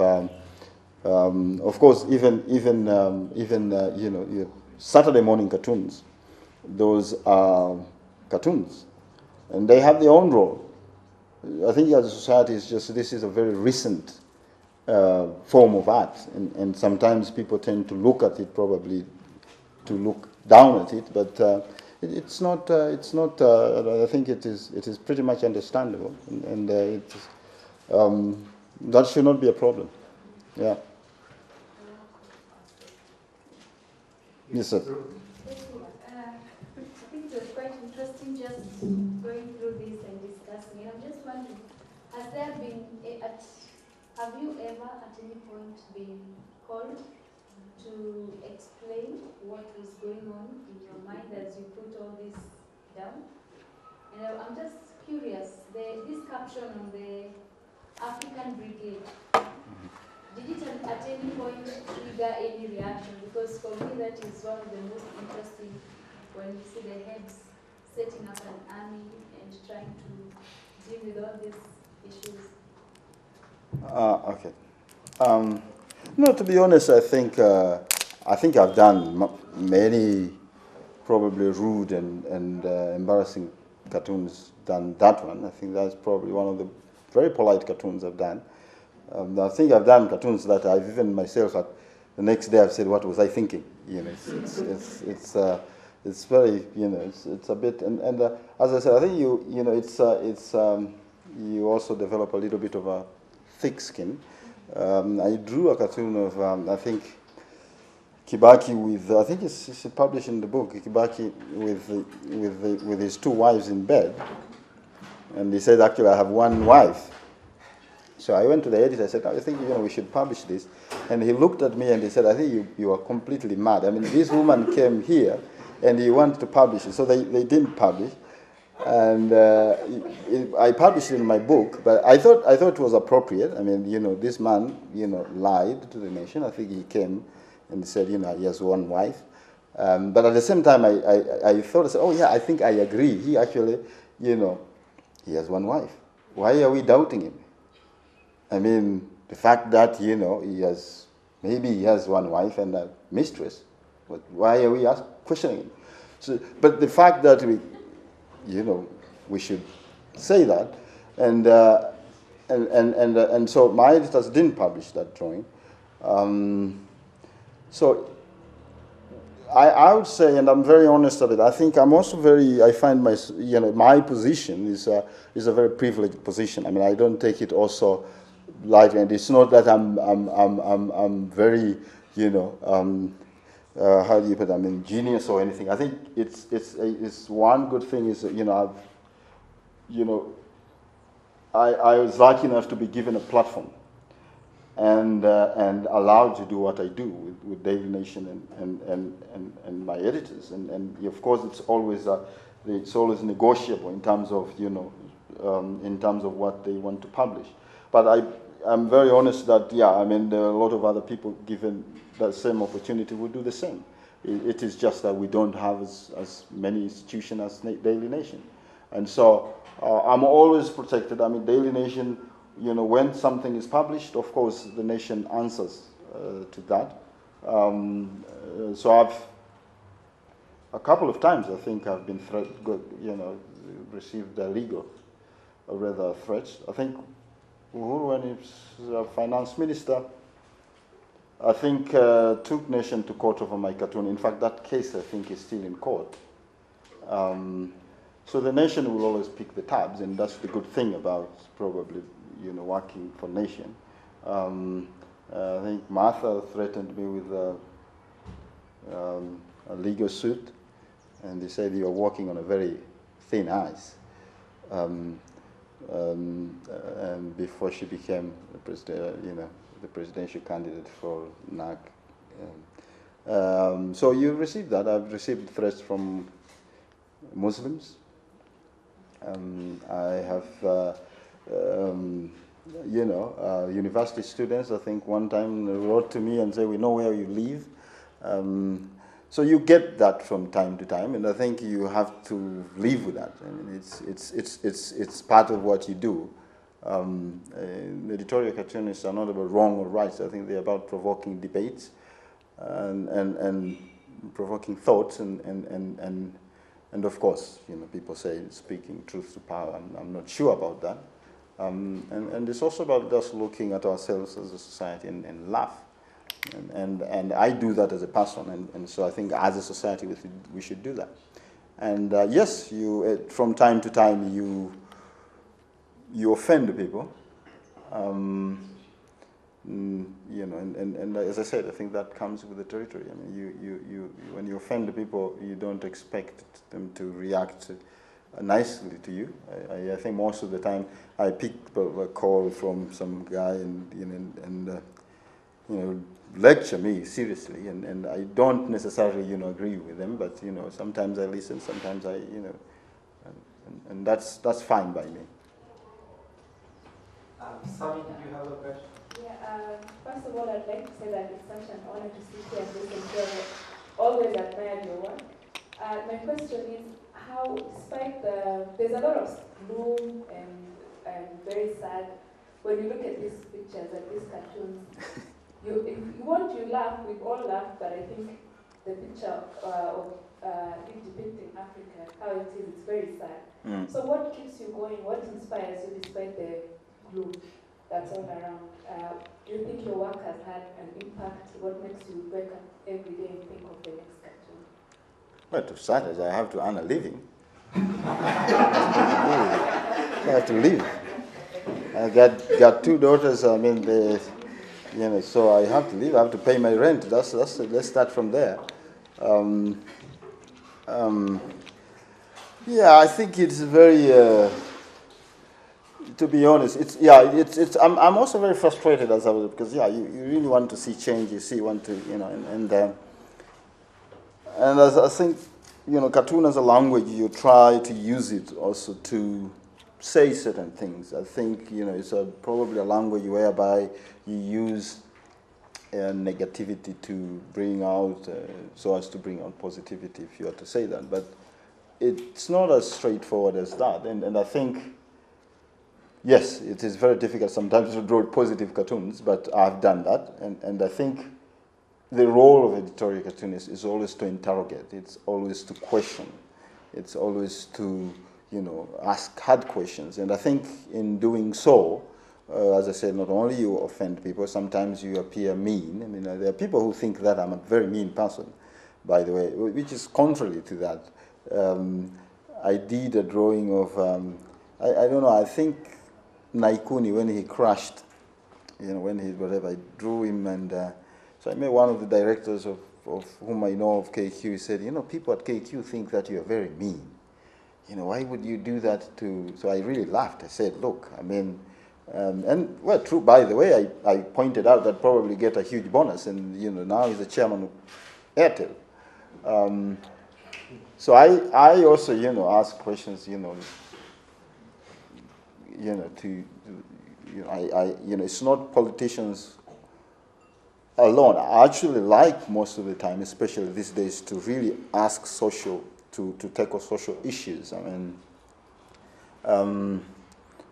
of course, even you know, Saturday morning cartoons. Those are cartoons, and they have their own role. I think as a society, this is a very recent form of art, and sometimes people tend to look at it, probably to look down at it, but it's not. I think it is pretty much understandable, and that should not be a problem. Yeah. Yes, sir. I think it was quite interesting just going through this and discussing it. I'm just wondering, have you ever at any point been called to explain what is going on in your mind as you put all this down? And I'm just curious, this caption on the African Brigade, did it at any point trigger any reaction? Because for me that is one of the most interesting, when you see the heads setting up an army and trying to deal with all these issues. Okay. No, to be honest, I think I've done many probably rude and embarrassing cartoons than that one. I think that's probably one of the very polite cartoons I've done. I think I've done cartoons that I've even myself the next day I've said, what was I thinking? You know, it's very, you know, it's a bit, and as I said, I think you know, you also develop a little bit of a thick skin. I drew a cartoon of, I think, Kibaki with, I think it's published in the book, Kibaki with his two wives in bed. And he said, actually, I have one wife. So I went to the editor, I said, I think, you know, we should publish this. And he looked at me and he said, I think you are completely mad. I mean, this woman came here and he wanted to publish it. So they didn't publish. And I published it in my book, but I thought it was appropriate. I mean, you know, this man, you know, lied to the nation. I think he came and said, you know, he has one wife. But at the same time, I thought, I said, oh yeah, I think I agree. He actually, you know, he has one wife. Why are we doubting him? I mean, the fact that, you know, maybe he has one wife and a mistress, but why are we questioning him? So, but the fact that you know, we should say that, and so my editors didn't publish that drawing. So I would say, and I'm very honest of it, I think I'm also I find my position is a very privileged position. I mean, I don't take it also lightly, and it's not that I'm very, you know, how do you put it? I mean, genius or anything. I think it's one good thing is, you know, I was lucky enough to be given a platform and allowed to do what I do with Daily Nation and my editors. And of course, it's always negotiable in terms of, you know, in terms of what they want to publish. But I'm very honest that, yeah, I mean, there are a lot of other people given that same opportunity would do the same. It is just that we don't have as many institutions as Daily Nation. And so I'm always protected. I mean, Daily Nation, you know, when something is published, of course, the nation answers to that. So I've, a couple of times, I think I've been received legal, or rather threats. I think Uhuru, when he was finance minister, I think took nation to court over my cartoon. In fact, that case, I think, is still in court. So the nation will always pick the tabs, and that's the good thing about probably, you know, working for nation. I think Martha threatened me with a legal suit, and they said you're walking on a very thin ice. And before she became the president, you know, the presidential candidate for NAC. So you received that. I've received threats from Muslims. I have, you know, university students, I think one time wrote to me and said, we know where you live. So you get that from time to time, and I think you have to live with that. I mean, it's part of what you do. Editorial cartoonists are not about wrong or right. I think they're about provoking debates and provoking thoughts, and of course, you know, people say speaking truth to power. I'm not sure about that. And it's also about just looking at ourselves as a society and laugh. And I do that as a person, and so I think as a society we should do that. And yes, from time to time you offend people, you know, and as I said, I think that comes with the territory. I mean, when you offend people, you don't expect them to react nicely to you. I think most of the time I pick a call from some guy and you know, lecture me seriously, and I don't necessarily, you know, agree with them, but, you know, sometimes I listen, sometimes I, you know, and that's fine by me. Sami, do you have a question? Yeah, First of all, I'd like to say that it's such an honor to sit here and listen to you. I've always admired your work. My question is, how, despite there's a lot of gloom and very sad, when you look at these pictures and these cartoons, if you want to laugh, we've all laughed, but I think the picture of it depicting Africa, how it is, it's very sad. So what keeps you going? What inspires you despite the gloom that's all around? Do you think your work has had an impact? What makes you wake up every day and think of the next cartoon? Well, to start as I have to earn a living. I have to live. I got two daughters. I mean, so I have to live. I have to pay my rent. Let's start from there. Yeah, I think it's very. To be honest, I'm also very frustrated because you really want to see change. You want to and as I think cartoon as a language, you try to use it also to say certain things. I think it's probably a language whereby you use negativity to bring out so as to bring out positivity, if you are to say that. But it's not as straightforward as that, and I think. Yes, it is very difficult sometimes to draw positive cartoons, but I've done that, and I think the role of editorial cartoonist is always to interrogate, it's always to question, it's always to, ask hard questions, and I think in doing so, as I said, not only you offend people, sometimes you appear mean. I mean, there are people who think that I'm a very mean person, by the way, which is contrary to that. I did a drawing of, I don't know, I think Naikuni, when he crashed, I drew him, and so I met one of the directors of whom I know of KQ. He said, people at KQ think that you're very mean. Why would you do that to? So I really laughed. I said, look, I mean, and well, true. By the way, I pointed out that probably get a huge bonus, and now he's the chairman of Airtel. So I also ask questions, it's not politicians alone. I actually like most of the time, especially these days, to really ask to tackle social issues. I mean,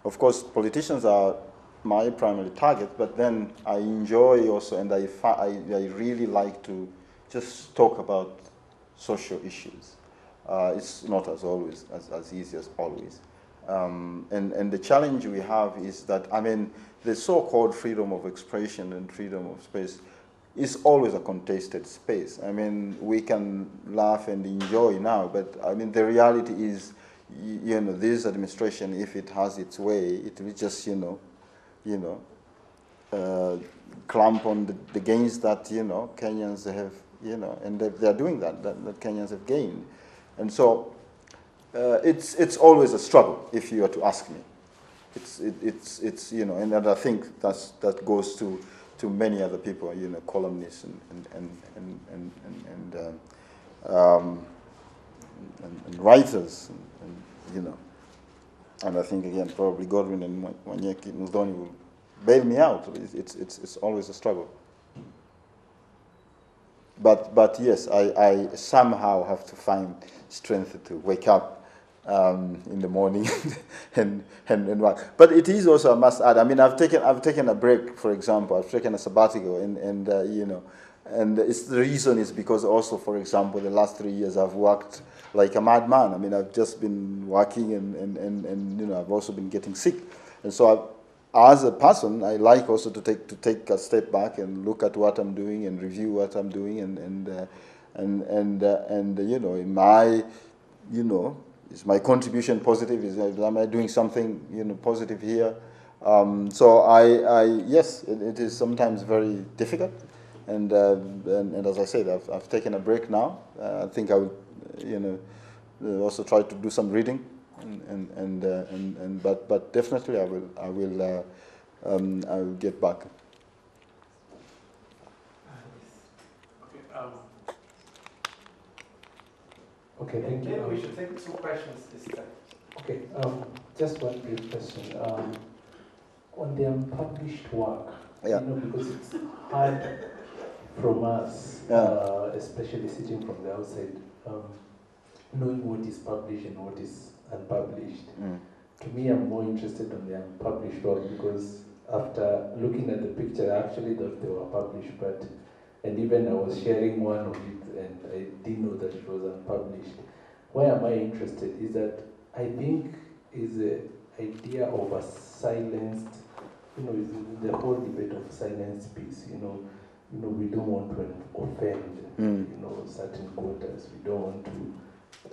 of course, politicians are my primary target, but then I enjoy also, and I really like to just talk about social issues. It's not as easy as always. And the challenge we have is that, I mean, the so-called freedom of expression and freedom of space is always a contested space. I mean, we can laugh and enjoy now, but I mean, the reality is, this administration, if it has its way, it will just, clamp on the gains that, Kenyans have, and they are doing that Kenyans have gained. And so, it's always a struggle, if you were to ask me. It's and I think that goes to many other people, columnists and writers, and I think again probably Godwin and Wanyeki Muthoni will bail me out. It's always a struggle. But yes, I somehow have to find strength to wake up in the morning and what. But it is also, I must add, I mean, I've taken a break, for example. I've taken a sabbatical, and it's the reason is because also, for example, the last 3 years I've worked like a madman. I mean, I've just been working, and I've also been getting sick, and so as a person, I like also to take a step back and look at what I'm doing and review what I'm doing, and in my, is my contribution positive? Am I doing something positive here? So yes, it is sometimes very difficult, and as I said, I've taken a break now. I think I will, also try to do some reading, but definitely I will get back. Okay, thank you. Maybe we should take 2 questions this time. Okay, just one brief question. On the unpublished work, Yeah. You know, because it's hard from us, Yeah. especially sitting from the outside, knowing what is published and what is unpublished. To me, I'm more interested on the unpublished one because after looking at the picture, I actually thought they were published, and even I was sharing one of it and I didn't know that it was unpublished. Why am I interested is that I think is the idea of a silenced, you know, is the whole debate of silence piece, you know, we don't want to offend, you know, certain quotas. We don't want to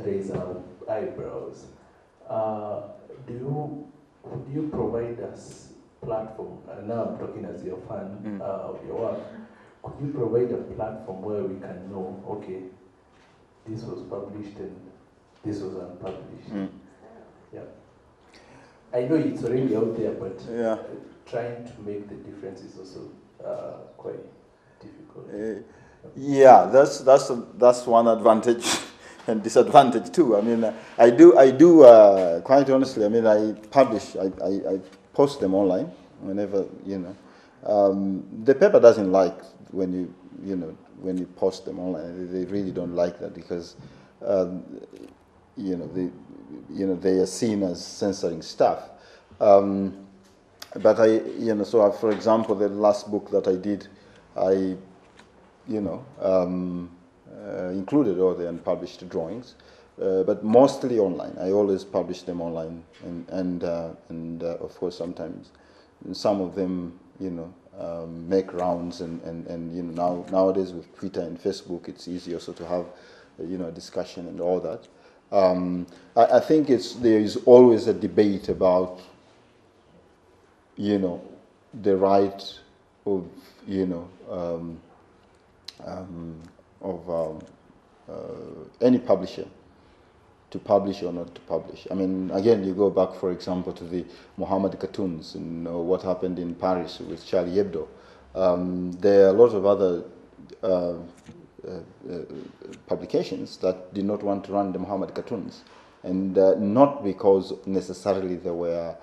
raise our eyebrows. Would you provide us platform? And now I'm talking as your fan of your work. Could you provide a platform where we can know, okay, this was published and this was unpublished? Yeah. I know it's already out there, but trying to make the difference is also quite difficult. Yeah, that's one advantage and disadvantage too. I mean, I do quite honestly. I mean, I post them online whenever, you know. The paper doesn't like when you post them online. They really don't like that because they are seen as censoring stuff. But for example, the last book that I did, I included all the unpublished drawings, but mostly online. I always publish them online, and of course sometimes some of them make rounds, and nowadays with Twitter and Facebook, it's easy also to have a discussion and all that. I think there is always a debate about the right of any publisher to publish or not to publish. I mean, again, you go back, for example, to the Mohammed cartoons and what happened in Paris with Charlie Hebdo. There are a lot of other publications that did not want to run the Mohammed cartoons, and not because necessarily they were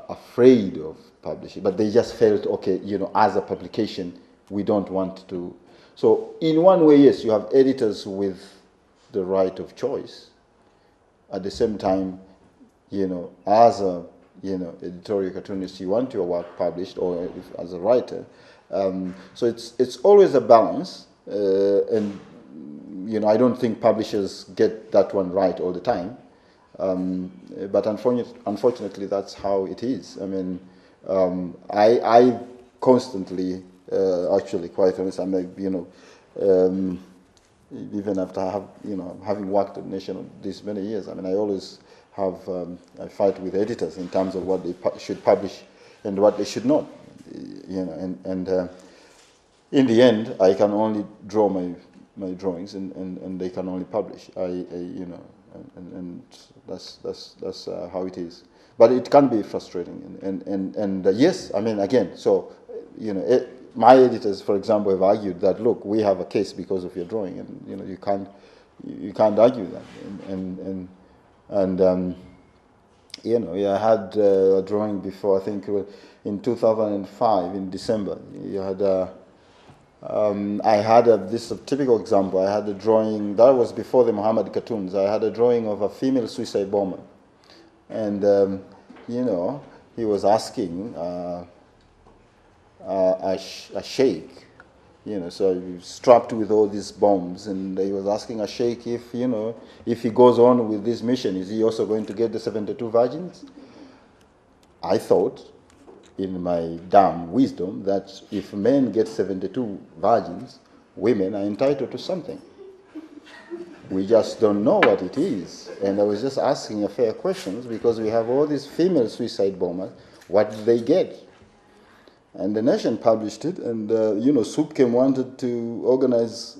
afraid of publishing, but they just felt, okay, as a publication, we don't want to. So in one way, yes, you have editors with the right of choice. At the same time, as a editorial cartoonist, you want your work published, or as a writer. So it's always a balance, and I don't think publishers get that one right all the time. But unfortunately, that's how it is. I mean, I constantly, actually, quite honest, I'm like, even after having worked at Nation this many years, I mean, I always have I fight with editors in terms of what they should publish and what they should not. And in the end, I can only draw my drawings, and they can only publish. And that's how it is. But it can be frustrating, and yes, I mean, again, so my editors, for example, have argued that, look, we have a case because of your drawing, and you can't argue that, and I had a drawing before, I think in 2005 in December. You had I had this typical example. I had a drawing that was before the Mohammed cartoons. I had a drawing of a female suicide bomber, and he was asking a sheikh, so strapped with all these bombs, and he was asking a sheikh if he goes on with this mission, is he also going to get the 72 virgins? I thought, in my damn wisdom, that if men get 72 virgins, women are entitled to something. We just don't know what it is. And I was just asking a fair questions, because we have all these female suicide bombers. What did they get? And the Nation published it, and Supkem wanted to organize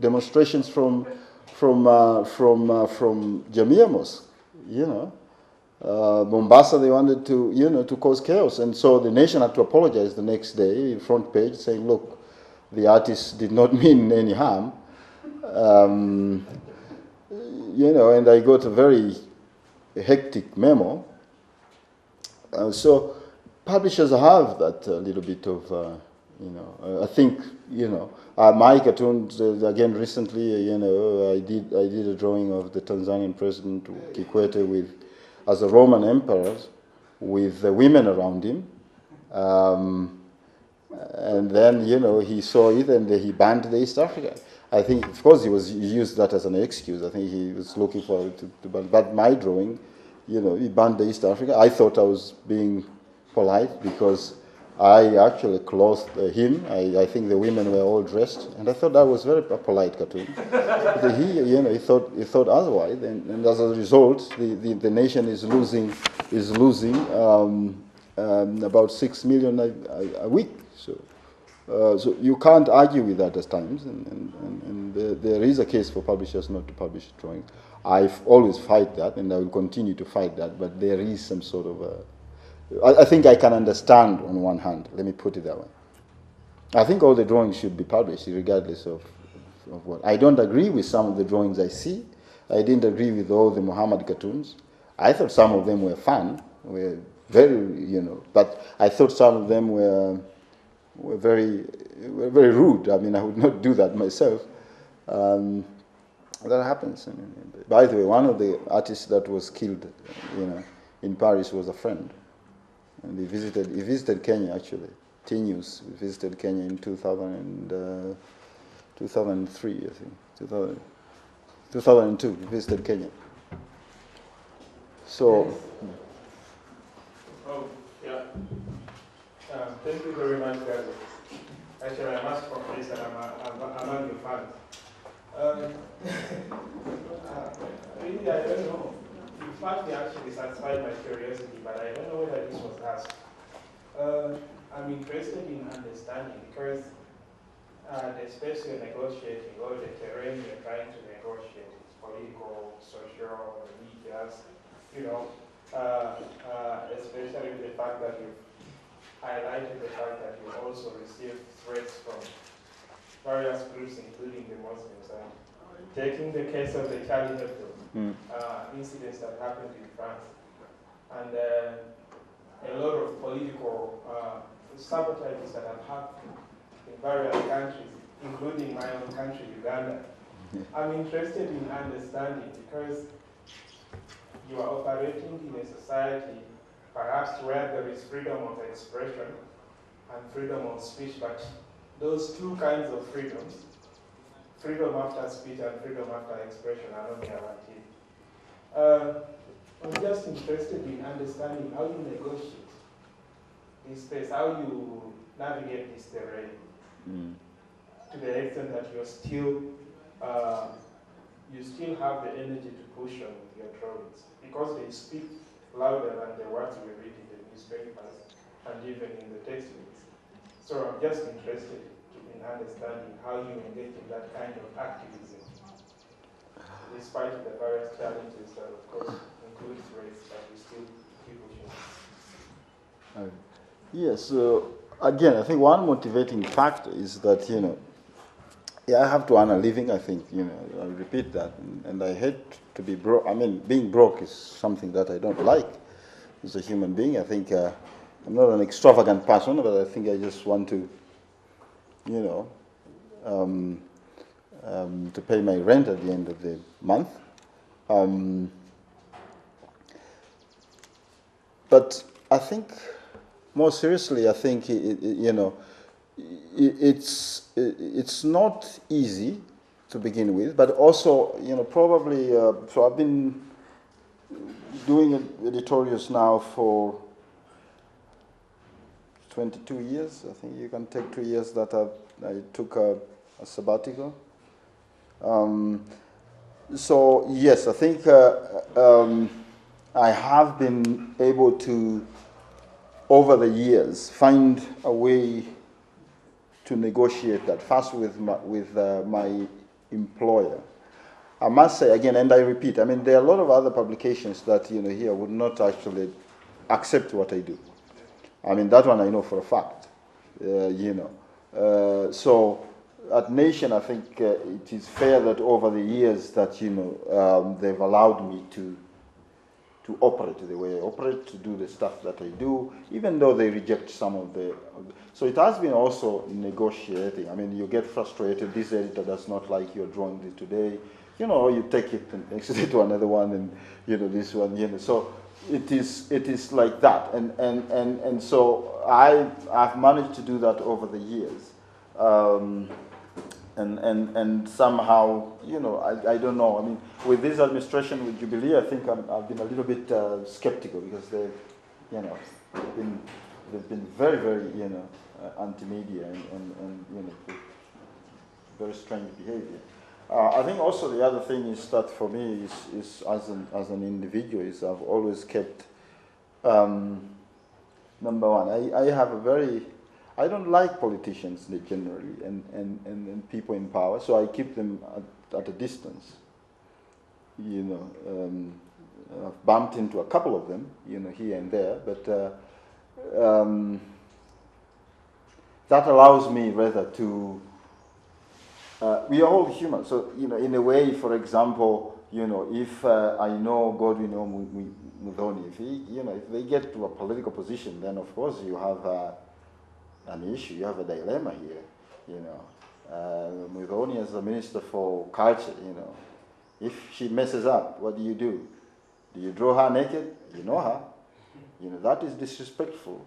demonstrations from Jamia Mosque, Mombasa, they wanted to cause chaos, and so the Nation had to apologize the next day, front page, saying, look, the artist did not mean any harm, and I got a very hectic memo. So publishers have that little bit of, I think, my cartoons, again, recently, I did a drawing of the Tanzanian president, Kikwete, as a Roman emperor, with the women around him. And then, he saw it and he banned the East Africa. I think, of course, he used that as an excuse. I think he was looking for it to ban. But my drawing, he banned the East Africa. I thought I was being polite because I actually clothed him. I think the women were all dressed, and I thought that was a polite cartoon. He thought otherwise, and as a result, the nation is losing about 6 million a week. So you can't argue with that at times, and there is a case for publishers not to publish drawings. I've always fight that, and I will continue to fight that. But there is some sort of I think I can understand on one hand. Let me put it that way. I think all the drawings should be published, regardless of what. I don't agree with some of the drawings I see. I didn't agree with all the Muhammad cartoons. I thought some of them were fun, were very, but I thought some of them were very rude. I mean, I would not do that myself. That happens. By the way, one of the artists that was killed, in Paris was a friend, and he visited Kenya actually. T-News visited Kenya in 2003, I think. 2002, he visited Kenya. So. Oh, yeah. Thank you very much, guys. Actually, I must confess that I'm among your fans. Really, I don't know. You partly actually satisfied my curiosity, but I don't know whether this was asked. I'm interested in understanding because the space you're negotiating or the terrain you're trying to negotiate is political, social, religious, especially with the fact that you've highlighted the fact that you also received threats from various groups, including the Muslims. Taking the case of the Charlie Hebdo incidents that happened in France, and a lot of political sabotages that have happened in various countries, including my own country, Uganda. I'm interested in understanding because you are operating in a society perhaps where there is freedom of expression and freedom of speech, but those two kinds of freedoms, freedom after speech and freedom after expression, are not guaranteed. I'm just interested in understanding how you negotiate this space, how you navigate this terrain, to the extent that you're still, you still have the energy to push on with your drawings, because they speak louder than the words we read in the newspapers and even in the textbooks. So I'm just interested in understanding how you engage in that kind of activism, despite the various challenges that, of course, include threats, but we still keep pushing. Yes, again, I think one motivating factor is that, I have to earn a living, I think, I repeat that, and I hate to be broke. I mean, being broke is something that I don't like as a human being. I think I'm not an extravagant person, but I think I just want to, to pay my rent at the end of the month. But I think, more seriously, I think, it's not easy to begin with, but also, probably, so I've been doing editorials now for 22 years. I think you can take 2 years that I took a sabbatical. So, yes, I think I have been able to, over the years, find a way to negotiate that, first with my employer. I must say again, and I repeat, I mean, there are a lot of other publications that, here would not actually accept what I do. I mean, that one I know for a fact, So at Nation, I think it is fair that over the years that, they've allowed me to operate the way I operate, to do the stuff that I do, even though they reject some of the. So it has been also negotiating. I mean, you get frustrated. This editor does not like your drawing today. You know, you take it and exit to another one, and you know this one. You know, so it is like that, and so I've managed to do that over the years. And somehow, you know, I don't know. I mean, with this administration, with Jubilee, I think I've been a little bit skeptical because they've, you know, they've been very, very, you know, anti-media and you know, very strange behavior. I think also the other thing is that for me is as an individual is I've always kept number one. I have a very I don't like politicians generally and people in power, so I keep them at a distance. You know, I've bumped into a couple of them, you know, here and there, but that allows me rather to. We are all human, so you know, in a way, for example, you know, if I know Godwin or Muthoni, if they get to a political position, then of course you have an issue, you have a dilemma here, you know. Muthoni as the Minister for Culture, you know, if she messes up, what do? Do you draw her naked? You know her. You know, that is disrespectful.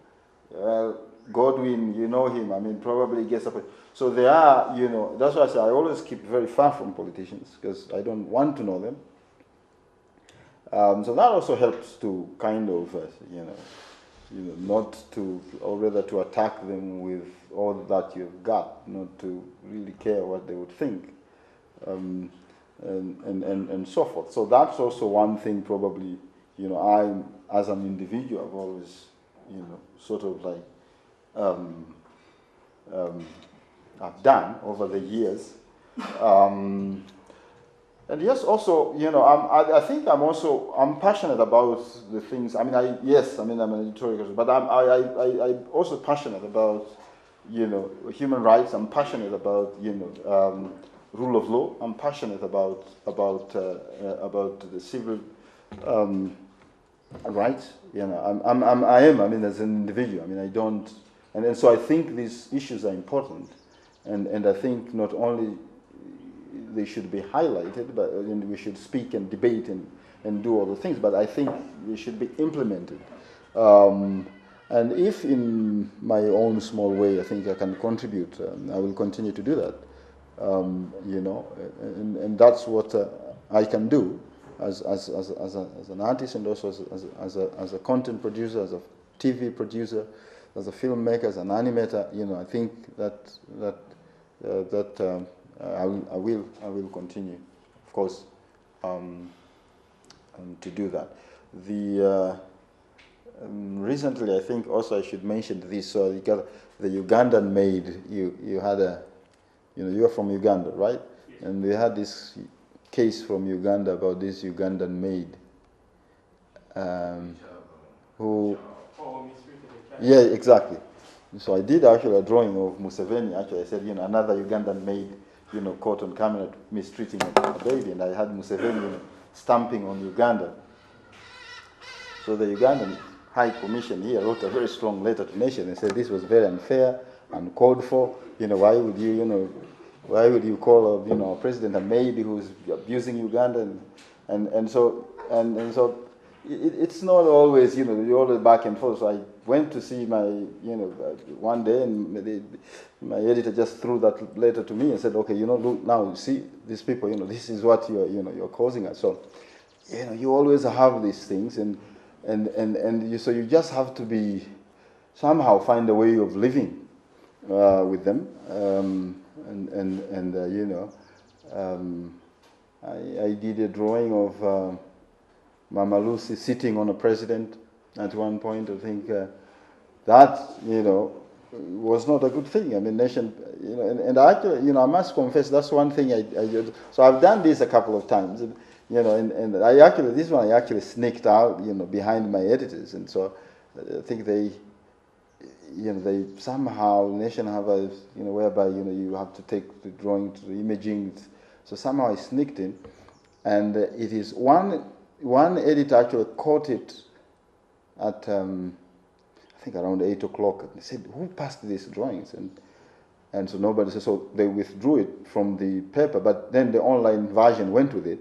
Godwin, you know him, I mean, probably gets up. So they are, you know, that's why I say I always keep very far from politicians because I don't want to know them. So that also helps to kind of, you know, not to, or rather to attack them with all that you've got, not to really care what they would think, and so forth. So that's also one thing probably, you know, I, as an individual, I've always, you know, sort of like, I've done over the years. And yes, also, you know, I think I'm passionate about the things. I mean, I'm an editorial, but I'm also passionate about, you know, human rights. I'm passionate about, you know, rule of law. I'm passionate about the civil rights. You know, I mean, as an individual. I mean, I don't, and so I think these issues are important, and I think not only they should be highlighted, but we should speak and debate and do all the things, but I think they should be implemented. And if in my own small way I think I can contribute, I will continue to do that. You know, and that's what I can do as an artist, and also as a content producer, as a TV producer, as a filmmaker, as an animator. You know, I think that I will continue, of course, to do that. Recently, I think also I should mention this. So you got the Ugandan maid. You had you are from Uganda, right? Yes. And we had this case from Uganda about this Ugandan maid who. Yeah, exactly. So I did actually a drawing of Museveni. Actually, I said, you know, another Ugandan maid, you know, caught on camera mistreating a baby, and I had Museveni, you know, stamping on Uganda. So the Ugandan High Commission here wrote a very strong letter to nation and said this was very unfair, uncalled for. You know, why would you call a president a maid who's abusing Uganda, and so it's not always, you know, you're always back and forth. So I went to see my, you know, one day, and my editor just threw that letter to me and said, okay, you know, look, now you see these people, you know, this is what you're causing us. So, you know, you always have these things, and so you just have to be somehow find a way of living with them, you know, I did a drawing of Mama Lucy sitting on a president at one point. I think that, you know, was not a good thing. I mean, nation, you know, and I actually, you know, I must confess that's one thing I did. So I've done this a couple of times, you know, and this one I actually sneaked out, you know, behind my editors, and so I think they somehow, nation have a, you know, whereby, you know, you have to take the drawing to the imaging. So somehow I sneaked in, and it is one one editor actually caught it at, I think around 8 o'clock. They said, who passed these drawings? And so nobody said, so they withdrew it from the paper, but then the online version went with it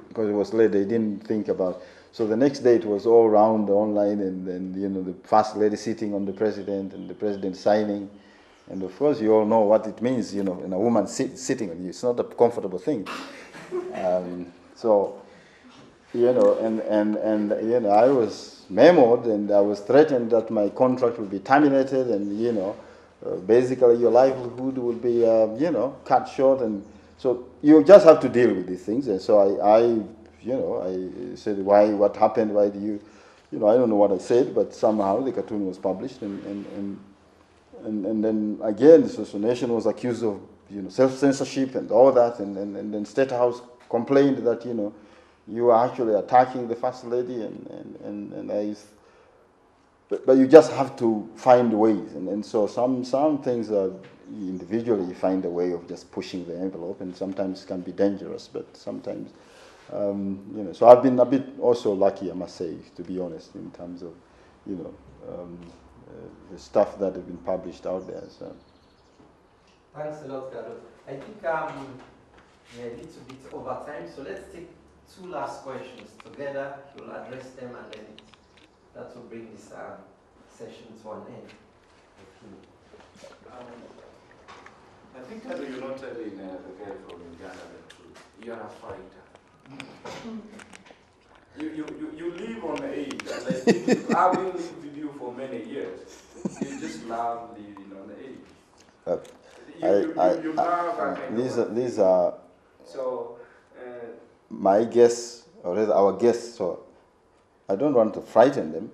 because it was late. They didn't think about. So the next day it was all around online, and then the first lady sitting on the president and the president signing, and of course you all know what it means, and a woman sitting on you. It's not a comfortable thing. So and I was memoed, and I was threatened that my contract would be terminated, and basically your livelihood will be cut short, and so you just have to deal with these things. And so I said, what happened, why do you, I don't know what I said, but somehow the cartoon was published, and then again the association was accused of self-censorship and all that, and then State House complained that you are actually attacking the First Lady, but you just have to find ways, and so some things are individually you find a way of just pushing the envelope, and sometimes it can be dangerous, but sometimes so I've been a bit also lucky, I must say, to be honest, in terms of the stuff that have been published out there. So thanks a lot, Carlo. I think we're a little bit over time, so let's take 2 last questions together. You'll address them, and then that will bring this session to an end. I think that you're not telling the guy from Uganda the truth. You are a fighter. You live on aid, and I think I've been with you for many years. You just love living on aid. You love these are so my guests, or rather our guests. So I don't want to frighten them.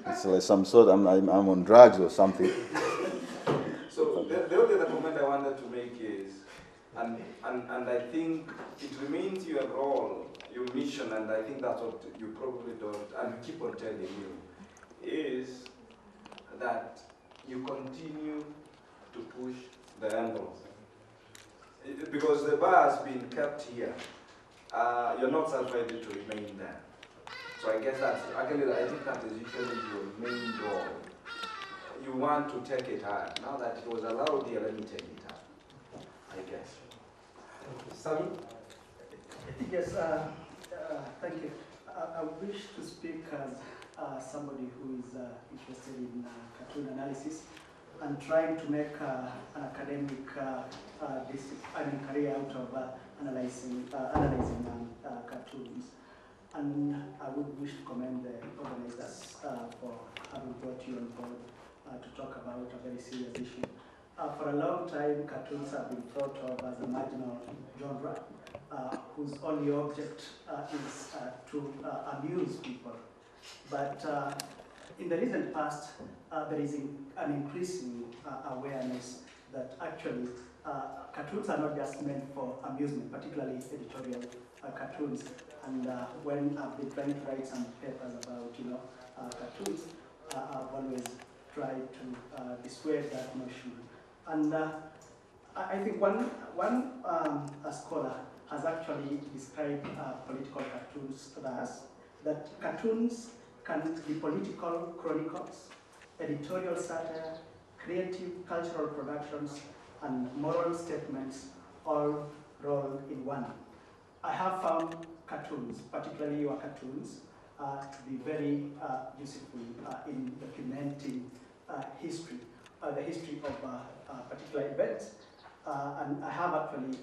It's like some sort I'm on drugs or something. So the only other comment I wanted to make is, and I think it remains your role, your mission, and I think that's what you probably don't, and we keep on telling you, is that you continue to push the envelope. Because the bar has been kept here, you're not satisfied to remain there. So I guess that's, actually, I think that is usually your main goal. You want to take it higher. Now that it was allowed here, let me take it higher, I guess. Sami? Yes, thank you. I wish to speak as somebody who is interested in cartoon analysis and trying to make an academic career out of analyzing cartoons. And I would wish to commend the organizers for having brought you on board to talk about a very serious issue. For a long time, cartoons have been thought of as a marginal genre whose only object is to amuse people. But in the recent past, there is an increasing awareness that actually cartoons are not just meant for amusement, particularly editorial cartoons. And when I've been trying to write some papers about cartoons, I've always tried to dissuade that notion. And I think one scholar has actually described political cartoons as that cartoons can be political chronicles, editorial satire, creative cultural productions, and moral statements all rolled in one. I have found cartoons, particularly your cartoons, to be very useful in documenting history, the history of particular events. And I have actually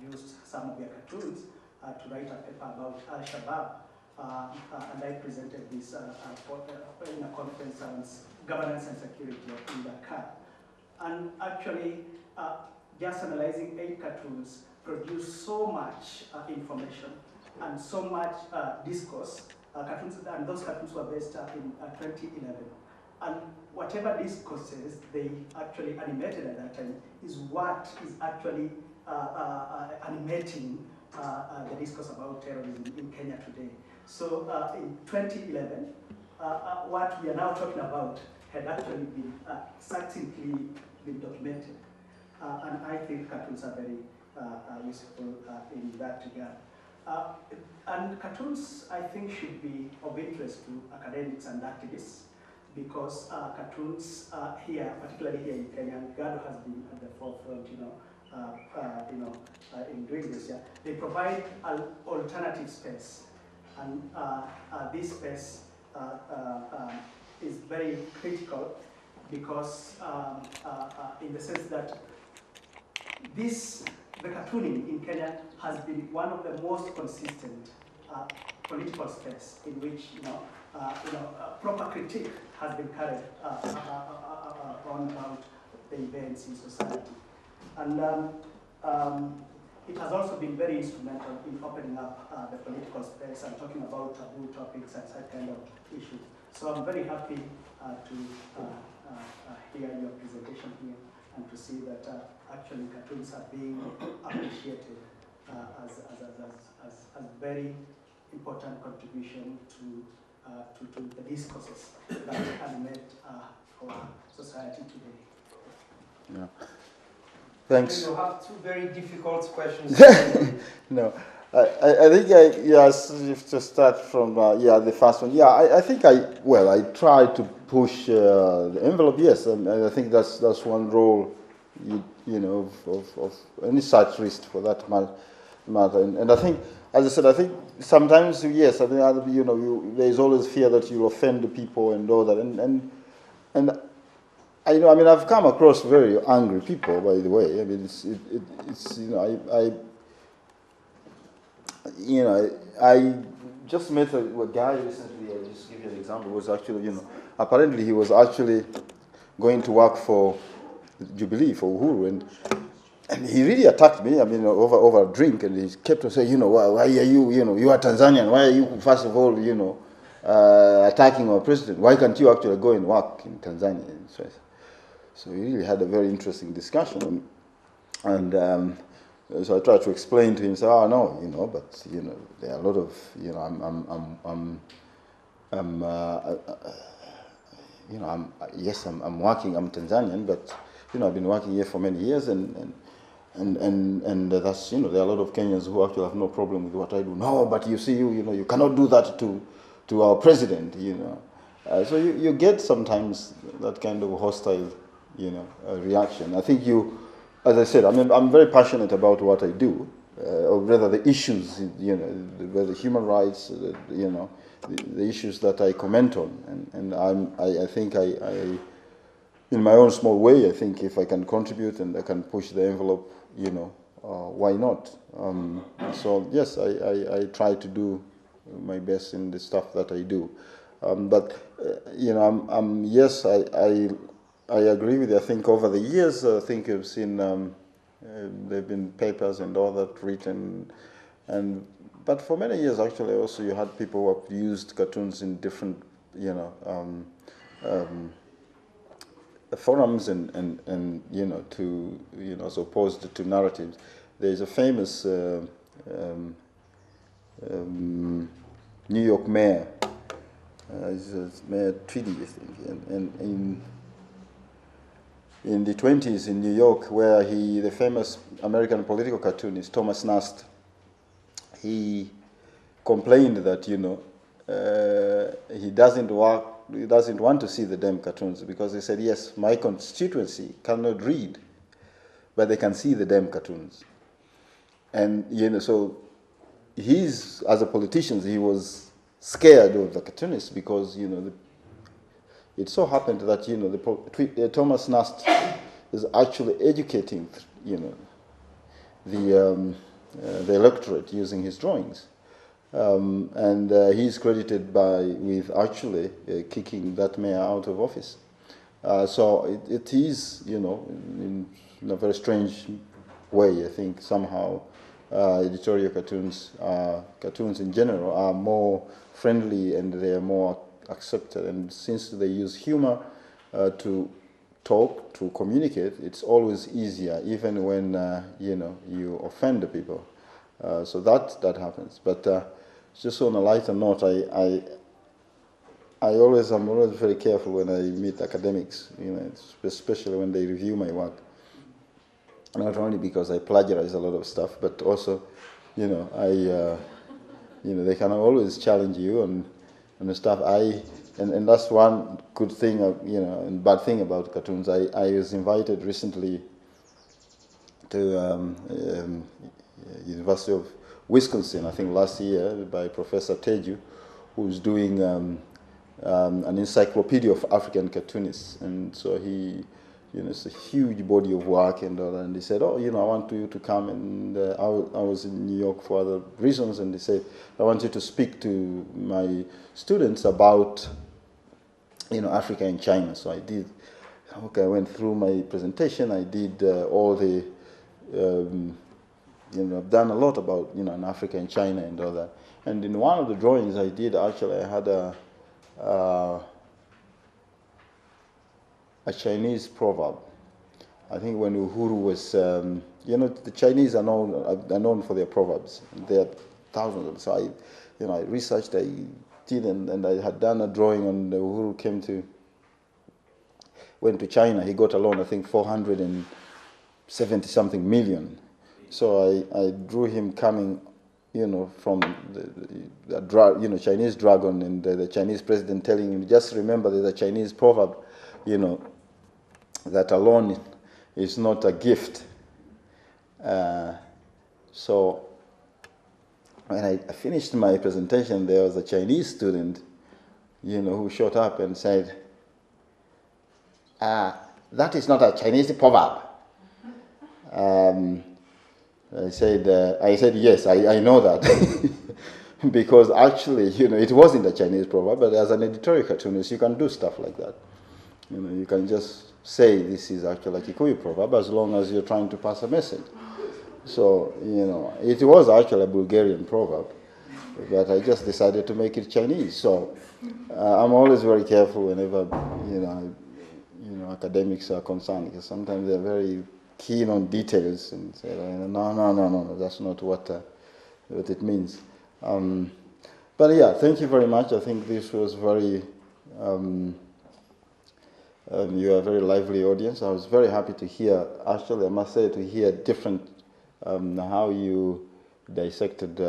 used some of your cartoons to write a paper about Al-Shabaab, and I presented this in a conference on governance and security in Dakar. And actually, just analyzing 8 cartoons produced so much information and so much discourse. Cartoons, and those cartoons were based in 2011. And whatever discourses they actually animated at that time is what is actually animating the discourse about terrorism in Kenya today. So in 2011, what we are now talking about had actually been succinctly been documented. And I think cartoons are very useful in that regard. And cartoons, I think, should be of interest to academics and activists, because cartoons here, particularly here in Kenya, GADO has been at the forefront, in doing this. Yeah, they provide an alternative space, and this space is very critical because, in the sense that the cartooning in Kenya has been one of the most consistent political space in which proper critique has been carried on about the events in society, and it has also been very instrumental in opening up the political space and talking about taboo topics and such kind of issues. So I'm very happy to hear your presentation here and to see that actually cartoons are being appreciated as very important contribution to the discourses that animate our society today. Yeah. Thanks. You have two very difficult questions. No, I think if to start from the first one. Yeah, I think I try to push the envelope. Yes, and I think that's one role, of any satirist for that matter. And I think, as I said, I think sometimes yes, I think there is always fear that you'll offend the people and all that, and I've come across very angry people, by the way. I mean, I just met a guy recently. I'll just give you an example. Was actually, apparently he was actually going to work for Jubilee, for Uhuru, and he really attacked me. I mean, over a drink, and he kept on saying, why are you, you are Tanzanian. Why are you, first of all, attacking our president? Why can't you actually go and work in Tanzania? So we really had a very interesting discussion, and so I tried to explain to him, say, no, but there are a lot of, I'm working, I'm Tanzanian, but I've been working here for many years, and that's, there are a lot of Kenyans who actually have no problem with what I do. No, but you see, you cannot do that to our president, so you get sometimes that kind of hostile reaction. I think as I said, I'm very passionate about what I do, or rather the issues, the human rights, the issues that I comment on, and I think I, in my own small way, I think if I can contribute and I can push the envelope, why not? So yes, I try to do my best in the stuff that I do, but yes, I agree with you. I think over the years, I think you've seen there have been papers and all that written, but for many years actually also you had people who have used cartoons in different forums and to as opposed to narratives. There is a famous New York mayor, Mayor Tweedy, I think, and in the 20s in New York, where the famous American political cartoonist Thomas Nast, he complained that he doesn't want to see the damn cartoons, because he said, yes, my constituency cannot read, but they can see the damn cartoons. And so as a politician, he was scared of the cartoonists, because it so happened that Thomas Nast is actually educating the electorate using his drawings, and he's credited with actually kicking that mayor out of office. So it is in a very strange way, I think somehow editorial cartoons in general are more friendly and they are more accepted, and since they use humor to talk, to communicate, it's always easier, even when you offend the people. So that happens. But just on a lighter note, I'm always very careful when I meet academics, especially when they review my work. Not only because I plagiarize a lot of stuff, but also, they can always challenge you and stuff. And that's one good thing, and bad thing about cartoons. I was invited recently to University of Wisconsin, I think last year, by Professor Teju, who's doing an encyclopedia of African cartoonists. And so he, it's a huge body of work and all that. And they said, I want you to come. And I was in New York for other reasons. And they said, I want you to speak to my students about, Africa and China. So I did. Okay, I went through my presentation. I did all the, I've done a lot about, in Africa and China and all that. And in one of the drawings I did, actually, I had a Chinese proverb. I think when Uhuru was, the Chinese are known for their proverbs. There are thousands of them. So I researched, I did, and I had done a drawing on Uhuru went to China. He got a loan, I think 470 something million. So I drew him coming, from the Chinese dragon, and the Chinese president telling him, just remember there's a Chinese proverb, that a loan is not a gift. So when I finished my presentation, there was a Chinese student, who showed up and said, that is not a Chinese proverb. I said, yes, I know that. Because actually, it wasn't a Chinese proverb, but as an editorial cartoonist, you can do stuff like that. You can just say this is actually a Kikuyu proverb as long as you're trying to pass a message. So, it was actually a Bulgarian proverb, but I just decided to make it Chinese. So, I'm always very careful whenever, academics are concerned, because sometimes they're very keen on details and say, no, that's not what it means. But yeah, thank you very much. I think this was very, you are a very lively audience. I was very happy to hear, actually I must say, to hear different, how you dissected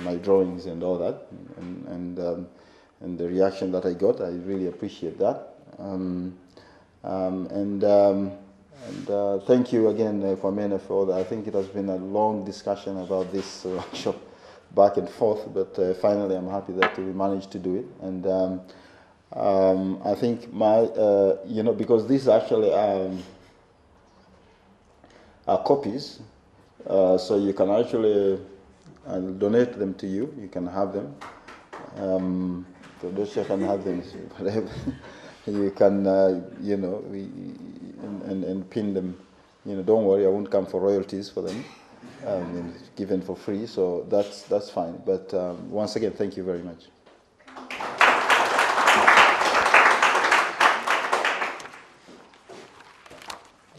my drawings and all that, and the reaction that I got. I really appreciate that. Thank you again, Kwamena, for that. I think it has been a long discussion about this workshop, back and forth, but finally I'm happy that we managed to do it. And I think because these actually are copies, so you can actually donate them to you. You can have them. So those you can have them. You can, and pin them. Don't worry, I won't come for royalties for them. It's given for free, so that's fine. But once again, thank you very much. I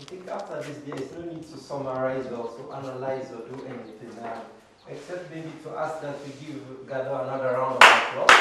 think after this, there is no need to summarize or to analyze or do anything, except maybe to ask that we give Gado another round of applause.